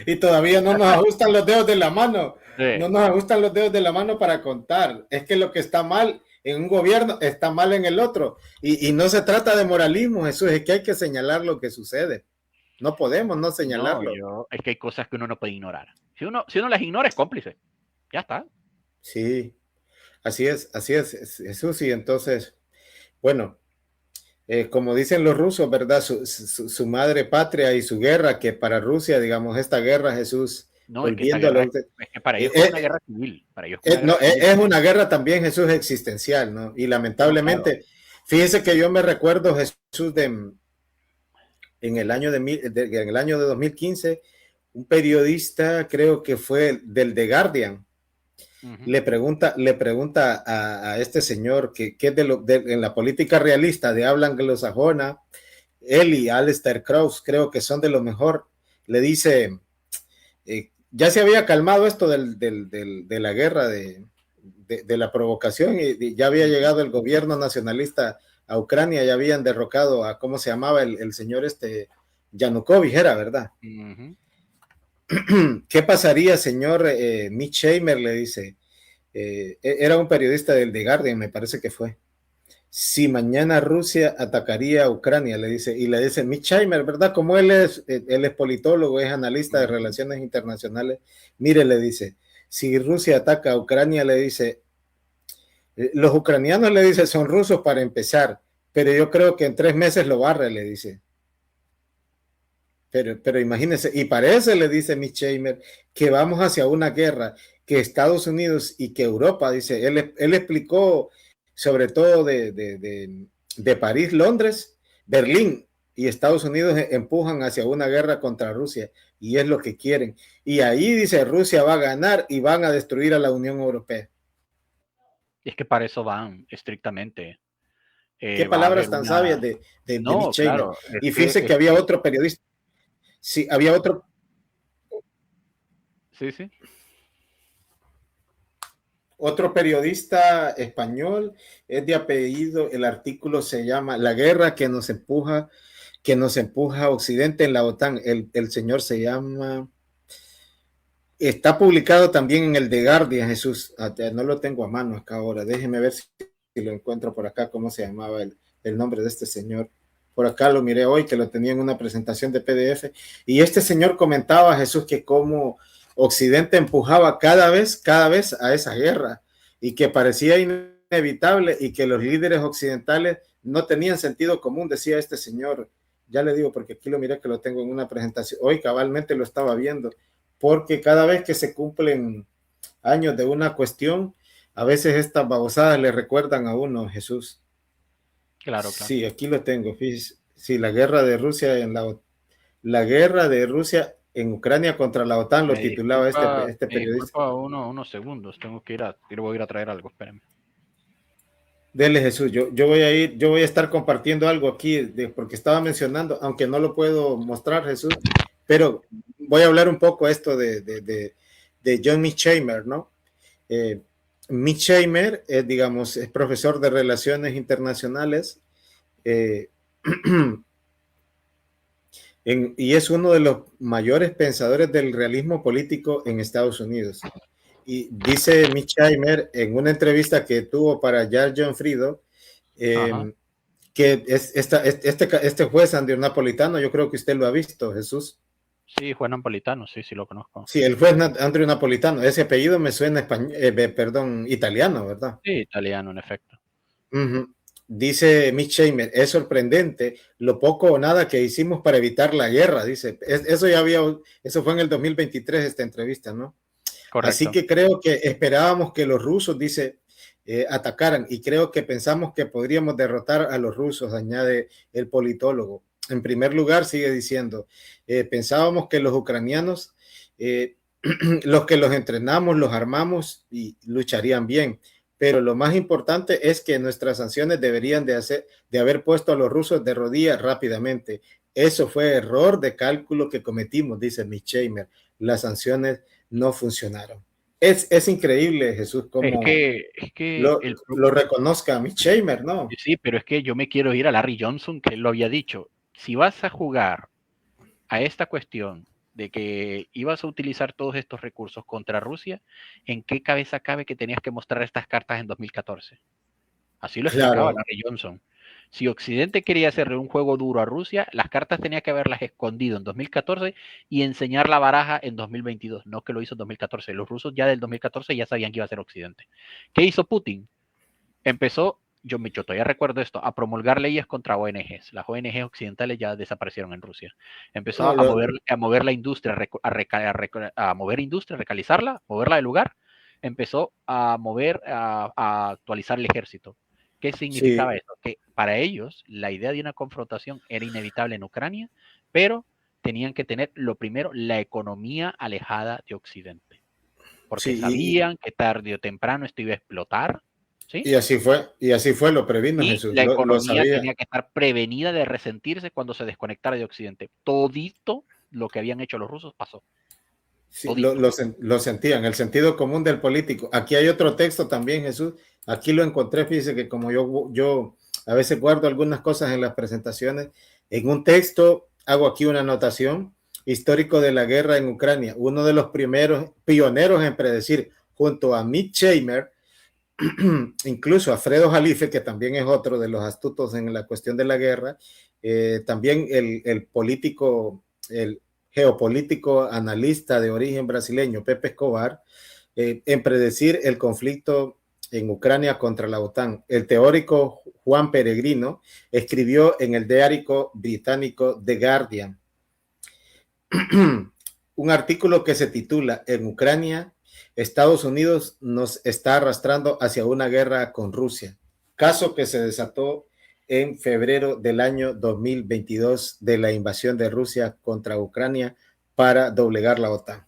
Speaker 2: Y todavía no nos ajustan los dedos de la mano.
Speaker 1: Sí.
Speaker 2: No nos ajustan los dedos de la mano para contar. Es que lo que está mal en un gobierno está mal en el otro. Y no se trata de moralismo, Jesús, es que hay que señalar lo que sucede. No podemos no señalarlo.
Speaker 1: No, es que hay cosas que uno no puede ignorar. Si uno las ignora, es cómplice. Ya está.
Speaker 2: Sí, así es, Jesús. Y entonces, bueno, como dicen los rusos, ¿verdad? Su madre patria y su guerra, que para Rusia, digamos, esta guerra, Jesús,
Speaker 1: no,
Speaker 2: volviendo
Speaker 1: es que para ellos es una guerra civil. Para ellos
Speaker 2: es una guerra también, Jesús, existencial, ¿no? Y lamentablemente, no, claro. Fíjese que yo me recuerdo, Jesús, en el año de 2015, un periodista, creo que fue del The Guardian, le pregunta a este señor que es en la política realista de habla anglosajona, él y Aleister Crowley creo que son de lo mejor, le dice, ya se había calmado esto de la guerra, de la provocación, y ya había llegado el gobierno nacionalista a Ucrania, ya habían derrocado a, ¿cómo se llamaba? El señor Yanukovych era, ¿verdad? ¿Qué pasaría, señor Mitch Seymour? Le dice, era un periodista del The Guardian, me parece que fue. Si mañana Rusia atacaría a Ucrania, le dice, y le dice Mitch Seymour, ¿verdad? Como él es politólogo, es analista de relaciones internacionales. Mire, le dice, si Rusia ataca a Ucrania, le dice, los ucranianos, le dice, son rusos para empezar, pero yo creo que en 3 meses lo barre, le dice. Pero imagínense, y parece, le dice Mitch Seymour, que vamos hacia una guerra que Estados Unidos y que Europa, dice, él explicó sobre todo de París, Londres, Berlín y Estados Unidos empujan hacia una guerra contra Rusia y es lo que quieren. Y ahí dice, Rusia va a ganar y van a destruir a la Unión Europea.
Speaker 1: Es que para eso van estrictamente.
Speaker 2: Qué
Speaker 1: Va a
Speaker 2: palabras
Speaker 1: haber
Speaker 2: tan
Speaker 1: una...
Speaker 2: sabias de Mitch
Speaker 1: No,
Speaker 2: Seymour.
Speaker 1: claro,
Speaker 2: Y fíjese que había otro periodista. Sí, había otro.
Speaker 1: Sí, sí.
Speaker 2: Otro periodista español, es de apellido, el artículo se llama La guerra que nos empuja a Occidente en la OTAN. El señor se llama, está publicado también en el The Guardian, Jesús. No lo tengo a mano acá ahora, déjeme ver si lo encuentro por acá, cómo se llamaba el nombre de este señor. Por acá lo miré hoy, que lo tenía en una presentación de PDF. Y este señor comentaba, Jesús, que cómo Occidente empujaba cada vez a esa guerra y que parecía inevitable y que los líderes occidentales no tenían sentido común, decía este señor. Ya le digo, porque aquí lo miré que lo tengo en una presentación. Hoy cabalmente lo estaba viendo, porque cada vez que se cumplen años de una cuestión, a veces estas babosadas le recuerdan a uno, Jesús.
Speaker 1: Claro, claro.
Speaker 2: Sí, aquí lo tengo. Sí, la guerra de Rusia la guerra de Rusia en Ucrania contra la OTAN lo titulaba este periodista.
Speaker 1: Disculpa unos segundos, voy a ir a traer algo, espérenme.
Speaker 2: Dele, Jesús, yo voy a estar compartiendo algo aquí, porque estaba mencionando, aunque no lo puedo mostrar, Jesús, pero voy a hablar un poco esto de John Mearsheimer, ¿no? Mearsheimer, digamos, es profesor de Relaciones Internacionales y es uno de los mayores pensadores del realismo político en Estados Unidos. Y dice Mearsheimer en una entrevista que tuvo para Jar John Frido, que este juez Andrew Napolitano, yo creo que usted lo ha visto, Jesús.
Speaker 1: Sí, juez Napolitano, sí, lo conozco.
Speaker 2: Sí, el juez Andrew Napolitano, ese apellido me suena italiano, ¿verdad?
Speaker 1: Sí, italiano, en efecto.
Speaker 2: Dice Mearsheimer, es sorprendente lo poco o nada que hicimos para evitar la guerra, dice. Eso fue en el 2023 esta entrevista, ¿no? Correcto. Así que creo que esperábamos que los rusos, dice, atacaran y creo que pensamos que podríamos derrotar a los rusos, añade el politólogo. En primer lugar, sigue diciendo, pensábamos que los ucranianos, los que los entrenamos, los armamos y lucharían bien. Pero lo más importante es que nuestras sanciones deberían de haber puesto a los rusos de rodillas rápidamente. Eso fue error de cálculo que cometimos, dice Mearsheimer. Las sanciones no funcionaron. Es increíble, Jesús, cómo lo reconozca Mearsheimer, ¿no?
Speaker 1: Sí, pero es que yo me quiero ir a Larry Johnson, que él lo había dicho. Si vas a jugar a esta cuestión de que ibas a utilizar todos estos recursos contra Rusia, ¿en qué cabeza cabe que tenías que mostrar estas cartas en 2014? Así lo explicaba Larry Johnson. Si Occidente quería hacerle un juego duro a Rusia, las cartas tenía que haberlas escondido en 2014 y enseñar la baraja en 2022, no que lo hizo en 2014. Los rusos ya del 2014 ya sabían que iba a ser Occidente. ¿Qué hizo Putin? Empezó, yo todavía recuerdo esto, a promulgar leyes contra ONGs. Las ONGs occidentales ya desaparecieron en Rusia. Empezó a mover la industria, a mover industria, recalizarla, moverla del lugar. Empezó a actualizar el ejército. ¿Qué significaba eso? Que para ellos la idea de una confrontación era inevitable en Ucrania, pero tenían que tener, lo primero, la economía alejada de Occidente. Porque sabían que tarde o temprano esto iba a explotar. ¿Sí?
Speaker 2: Y así fue, lo previno Jesús.
Speaker 1: La economía tenía que estar prevenida de resentirse cuando se desconectara de Occidente. Todito lo que habían hecho los rusos pasó.
Speaker 2: Sí, lo sentían, el sentido común del político. Aquí hay otro texto también, Jesús. Aquí lo encontré, fíjese que como yo a veces guardo algunas cosas en las presentaciones, en un texto hago aquí una anotación histórico de la guerra en Ucrania. Uno de los primeros pioneros en predecir, junto a Mearsheimer, incluso a Fredo Jalife, que también es otro de los astutos en la cuestión de la guerra, también el político, el geopolítico analista de origen brasileño, Pepe Escobar, en predecir el conflicto en Ucrania contra la OTAN. El teórico Juan Peregrino escribió en el diario británico The Guardian un artículo que se titula En Ucrania, Estados Unidos nos está arrastrando hacia una guerra con Rusia, caso que se desató en febrero del año 2022 de la invasión de Rusia contra Ucrania para doblegar la OTAN.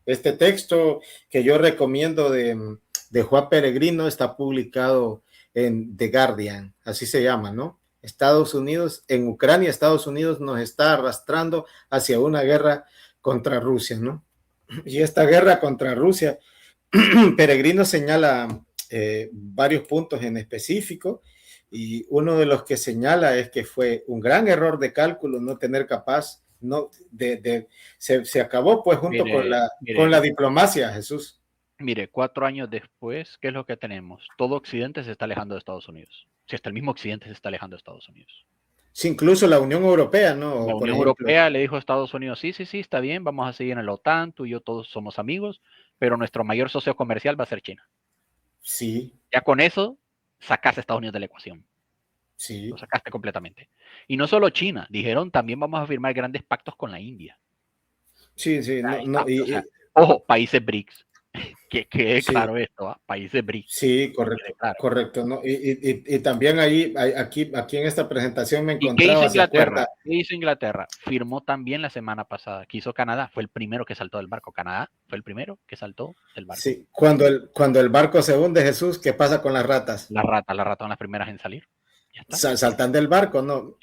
Speaker 2: Este texto que yo recomiendo de Juan Peregrino está publicado en The Guardian, así se llama, ¿no? Estados Unidos, en Ucrania, Estados Unidos nos está arrastrando hacia una guerra contra Rusia, ¿no? Y esta guerra contra Rusia, Peregrino señala varios puntos en específico, y uno de los que señala es que fue un gran error de cálculo no tener capaz, se acabó pues junto con la diplomacia, Jesús.
Speaker 1: Mire, 4 años después, ¿qué es lo que tenemos? Todo Occidente se está alejando de Estados Unidos. Si hasta el mismo Occidente se está alejando de Estados Unidos.
Speaker 2: Sí, incluso la Unión Europea, ¿no?
Speaker 1: La Unión Europea le dijo a Estados Unidos, sí, está bien, vamos a seguir en la OTAN, tú y yo todos somos amigos, pero nuestro mayor socio comercial va a ser China.
Speaker 2: Sí.
Speaker 1: Ya con eso, sacaste a Estados Unidos de la ecuación.
Speaker 2: Sí.
Speaker 1: Lo sacaste completamente. Y no solo China, dijeron también vamos a firmar grandes pactos con la India.
Speaker 2: Sí.
Speaker 1: Ojo, países BRICS. Que quede
Speaker 2: sí,
Speaker 1: claro esto, ¿eh? Países BRICS.
Speaker 2: Sí, correcto, claro. Correcto, ¿no? Y también ahí, aquí en esta presentación me encontraba.
Speaker 1: ¿Y qué hizo Inglaterra? ¿Qué hizo Inglaterra? Firmó también la semana pasada. ¿Qué hizo Canadá? Fue el primero que saltó del barco. Canadá fue el primero que saltó del barco.
Speaker 2: Sí, cuando el barco se hunde, Jesús, ¿qué pasa con las ratas?
Speaker 1: Las ratas son las primeras en salir.
Speaker 2: Ya está. Saltan del barco, ¿no?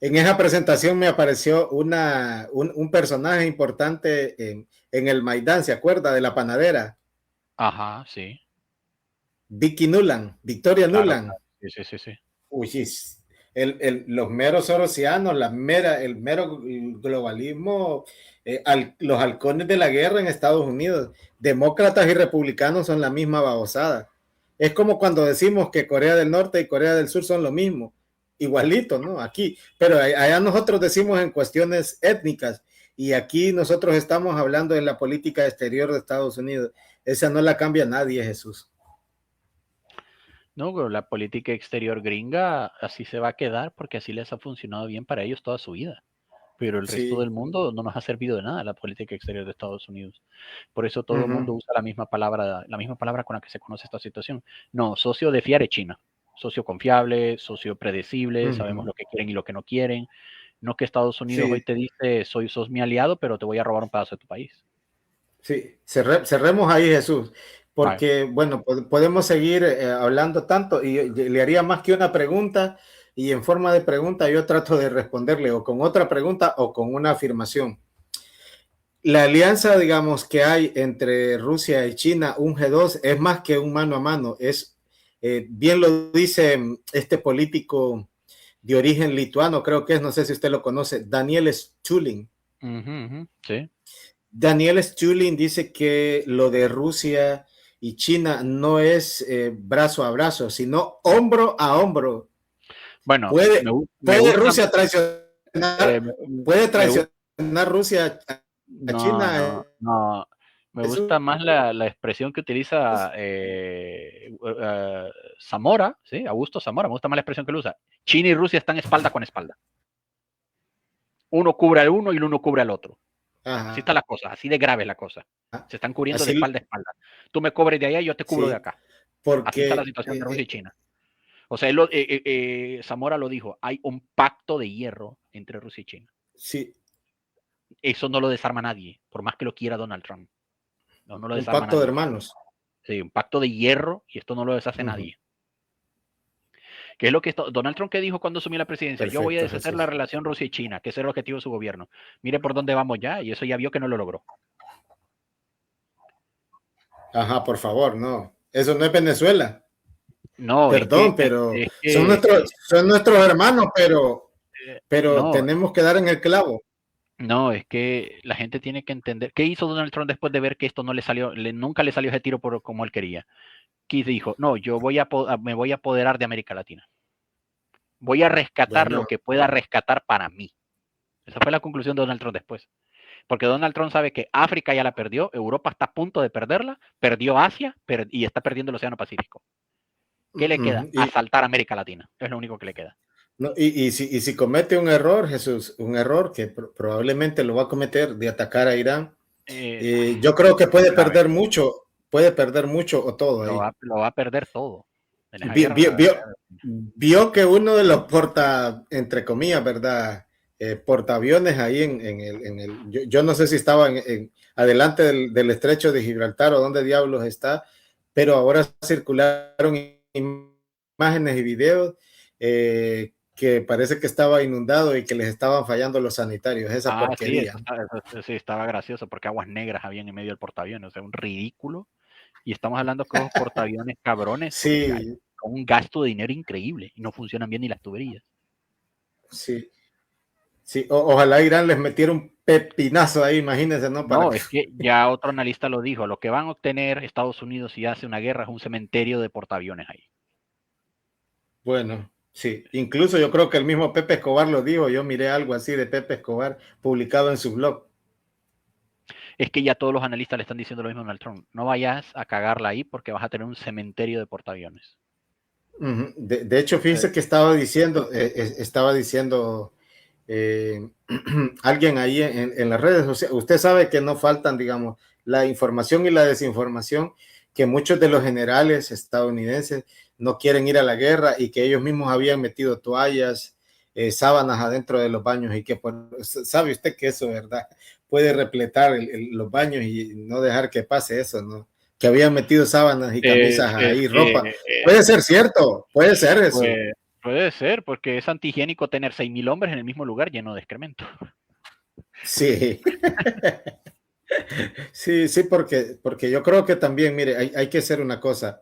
Speaker 2: En esa presentación me apareció un personaje importante en el Maidán, ¿se acuerda? De la panadera.
Speaker 1: Ajá, sí.
Speaker 2: Victoria Nuland.
Speaker 1: Sí.
Speaker 2: Uy, los meros sorosianos, el mero globalismo, los halcones de la guerra en Estados Unidos, demócratas y republicanos son la misma babosada. Es como cuando decimos que Corea del Norte y Corea del Sur son lo mismo, igualito, ¿no? Aquí, pero allá nosotros decimos en cuestiones étnicas, y aquí nosotros estamos hablando de la política exterior de Estados Unidos. Esa no la cambia nadie, Jesús.
Speaker 1: No, pero la política exterior gringa así se va a quedar porque así les ha funcionado bien para ellos toda su vida. Pero el resto del mundo no nos ha servido de nada la política exterior de Estados Unidos. Por eso todo el mundo usa la misma palabra con la que se conoce esta situación. No, socio de fiar es China. Socio confiable, socio predecible, sabemos lo que quieren y lo que no quieren. No que Estados Unidos hoy te dice, sos mi aliado, pero te voy a robar un pedazo de tu país.
Speaker 2: Sí, cerremos ahí, Jesús, porque, bueno, podemos seguir hablando tanto, y le haría más que una pregunta, y en forma de pregunta yo trato de responderle o con otra pregunta o con una afirmación. La alianza, digamos, que hay entre Rusia y China, un G2, es más que un mano a mano, bien lo dice este político de origen lituano, creo que es, no sé si usted lo conoce, Daniel Stulin.
Speaker 1: Sí.
Speaker 2: Daniel Stulin dice que lo de Rusia y China no es brazo a brazo, sino hombro a hombro.
Speaker 1: Bueno,
Speaker 2: puede Rusia traicionar, puede traicionar Rusia a China.
Speaker 1: No, me gusta más la expresión que utiliza Zamora, ¿sí? Augusto Zamora, me gusta más la expresión que él usa. China y Rusia están espalda con espalda. Uno cubre al uno y el uno cubre al otro. Ajá. Así está la cosa, así de grave la cosa. Se están cubriendo de espalda a espalda. Tú me cubres de allá y yo te cubro de acá. Así está la situación de Rusia y China. O sea, Zamora lo dijo, hay un pacto de hierro entre Rusia y China.
Speaker 2: Sí.
Speaker 1: Eso no lo desarma nadie, por más que lo quiera Donald Trump. No lo desarma
Speaker 2: un pacto
Speaker 1: nadie.
Speaker 2: De hermanos.
Speaker 1: Sí, un pacto de hierro, y esto no lo deshace nadie. ¿Qué es lo que Donald Trump que dijo cuando asumió la presidencia? Perfecto, yo voy a deshacer la relación Rusia y China, que ese es el objetivo de su gobierno. Mire por dónde vamos ya, y eso ya vio que no lo logró.
Speaker 2: Ajá, por favor, no. Eso no es Venezuela.
Speaker 1: No,
Speaker 2: perdón, pero son nuestros hermanos, pero no, tenemos que dar en el clavo.
Speaker 1: No, es que la gente tiene que entender. ¿Qué hizo Donald Trump después de ver que esto no le salió, nunca le salió ese tiro como él quería? Que dijo, no, yo me voy a apoderar de América Latina. Voy a rescatar lo que pueda rescatar para mí. Esa fue la conclusión de Donald Trump después. Porque Donald Trump sabe que África ya la perdió, Europa está a punto de perderla, perdió Asia y está perdiendo el Océano Pacífico. ¿Qué le queda? Asaltar América Latina. Es lo único que le queda.
Speaker 2: No, y si comete un error, Jesús, un error que probablemente lo va a cometer de atacar a Irán,
Speaker 1: Eh,
Speaker 2: Yo creo que
Speaker 1: grave.
Speaker 2: puede perder mucho o todo ahí.
Speaker 1: Lo va a perder todo. En esa
Speaker 2: Vio,
Speaker 1: guerra.
Speaker 2: vio, vio, vio que uno de los entre comillas, ¿verdad? Portaaviones ahí yo no sé si estaba adelante del estrecho de Gibraltar o dónde diablos está, pero ahora circularon imágenes y videos que parece que estaba inundado y que les estaban fallando los sanitarios, esa
Speaker 1: Sí,
Speaker 2: porquería.
Speaker 1: eso sí estaba gracioso porque aguas negras habían en medio del portaaviones, o sea, un ridículo. Y estamos hablando que esos portaaviones cabrones, pues,
Speaker 2: Sí,
Speaker 1: con un gasto de dinero increíble y no funcionan bien ni las tuberías.
Speaker 2: sí, sí. Ojalá Irán les metiera un pepinazo ahí, imagínense, ¿no? Para
Speaker 1: No,
Speaker 2: que
Speaker 1: es que ya otro analista lo dijo, lo que van a obtener Estados Unidos si hace una guerra es un cementerio de portaaviones ahí.
Speaker 2: Bueno, sí, incluso yo creo que el mismo Pepe Escobar lo dijo, yo miré algo así de Pepe Escobar publicado en su blog.
Speaker 1: Es que ya todos los analistas le están diciendo lo mismo a Donald Trump, no vayas a cagarla ahí porque vas a tener un cementerio de portaaviones.
Speaker 2: De hecho, fíjese que estaba diciendo alguien ahí en las redes, o sea, usted sabe que no faltan, digamos, la información y la desinformación, que muchos de los generales estadounidenses no quieren ir a la guerra y que ellos mismos habían metido toallas, sábanas adentro de los baños y que sabe usted que eso, ¿verdad? Puede repletar los baños y no dejar que pase eso, ¿no? Que habían metido sábanas y camisas
Speaker 1: Es
Speaker 2: ahí,
Speaker 1: que
Speaker 2: ropa. Puede ser cierto, puede ser eso.
Speaker 1: pues, puede ser, porque es antihigiénico tener 6.000 hombres en el mismo lugar lleno de excremento.
Speaker 2: Sí. Sí, sí, porque yo creo que también, mire, hay que hacer una cosa.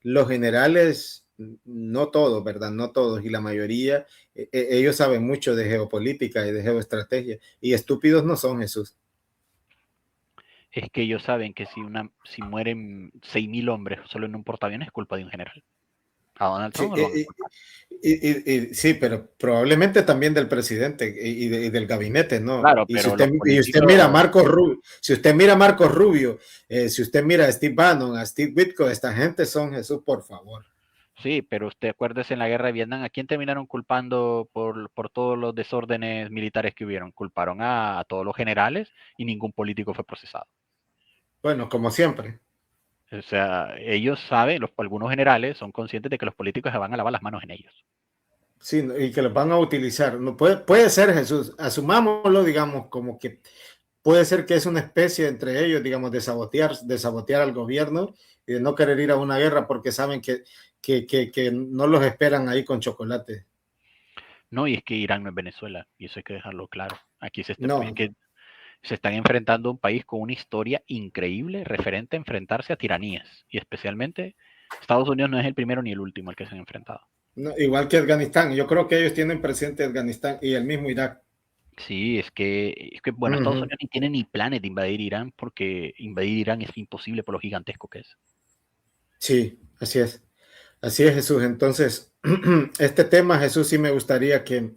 Speaker 2: Los generales, no todos, ¿verdad? No todos, y la mayoría, ellos saben mucho de geopolítica y de geoestrategia, y estúpidos no son, Jesús.
Speaker 1: Es que ellos saben que si mueren 6.000 hombres solo en un portaaviones es culpa de un general. A Donald
Speaker 2: Sí,
Speaker 1: Trump no lo van a culpar.
Speaker 2: sí, pero probablemente también del presidente y del gabinete, ¿no?
Speaker 1: Claro, pero
Speaker 2: Y usted mira a Marco Rubio, si usted mira a Marcos Rubio, si usted mira a Steve Bannon, a Steve Witkoff, esta gente son, Jesús, por favor.
Speaker 1: sí, pero usted acuérdese en la guerra de Vietnam, ¿a quién terminaron culpando por todos los desórdenes militares que hubieron? Culparon a todos los generales y ningún político fue procesado.
Speaker 2: Bueno, como siempre.
Speaker 1: O sea, ellos saben, algunos generales son conscientes de que los políticos se van a lavar las manos en ellos.
Speaker 2: Sí, y que los van a utilizar. No puede ser, Jesús, asumámoslo, digamos, como que puede ser que es una especie entre ellos, digamos, de sabotear al gobierno y de no querer ir a una guerra porque saben que no los esperan ahí con chocolate.
Speaker 1: No, y es que Irán no es Venezuela, y eso hay que dejarlo claro. Es
Speaker 2: No,
Speaker 1: que se están enfrentando a un país con una historia increíble referente a enfrentarse a tiranías, y especialmente Estados Unidos no es el primero ni el último al que se han enfrentado.
Speaker 2: no, igual que Afganistán. Yo creo que ellos tienen presente Afganistán y el mismo Irak.
Speaker 1: Sí, bueno, Estados Unidos ni tiene ni planes de invadir Irán porque invadir Irán es imposible por lo gigantesco que es.
Speaker 2: Sí, así es. Así es, Jesús. Entonces, este tema, Jesús, sí me gustaría que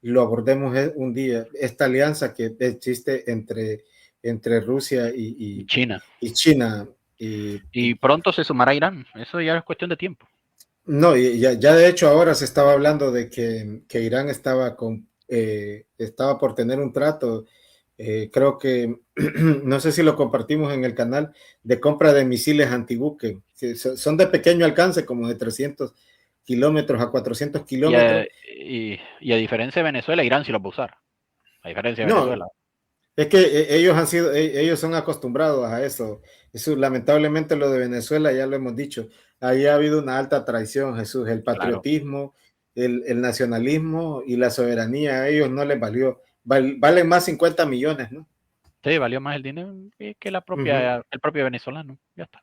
Speaker 2: lo abordemos un día. Esta alianza que existe entre Rusia
Speaker 1: China.
Speaker 2: y China. Y,
Speaker 1: Y pronto se sumará Irán. Eso ya es cuestión de tiempo.
Speaker 2: no, y ya de hecho ahora se estaba hablando de que Irán estaba por tener un trato, creo que, no sé si lo compartimos en el canal, de compra de misiles antibuque, que son de pequeño alcance, como de 300 kilómetros a 400 kilómetros.
Speaker 1: Y a diferencia de Venezuela, Irán sí lo va a usar. A diferencia de
Speaker 2: No,
Speaker 1: Venezuela.
Speaker 2: es que ellos son acostumbrados a eso. Eso, lamentablemente lo de Venezuela, ya lo hemos dicho, ahí ha habido una alta traición, Jesús, el
Speaker 1: Claro.
Speaker 2: patriotismo, el nacionalismo y la soberanía, a ellos no les valió. Valen más 50 millones, ¿no?
Speaker 1: Sí, valió más el dinero que el propio venezolano. Ya está.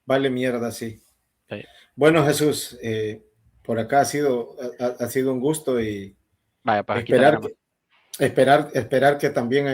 Speaker 2: Vale mierda, sí.
Speaker 1: Sí.
Speaker 2: Bueno, Jesús, por acá ha sido un gusto y
Speaker 1: Vaya, pues aquí
Speaker 2: esperar
Speaker 1: saldrá más.
Speaker 2: que, esperar que también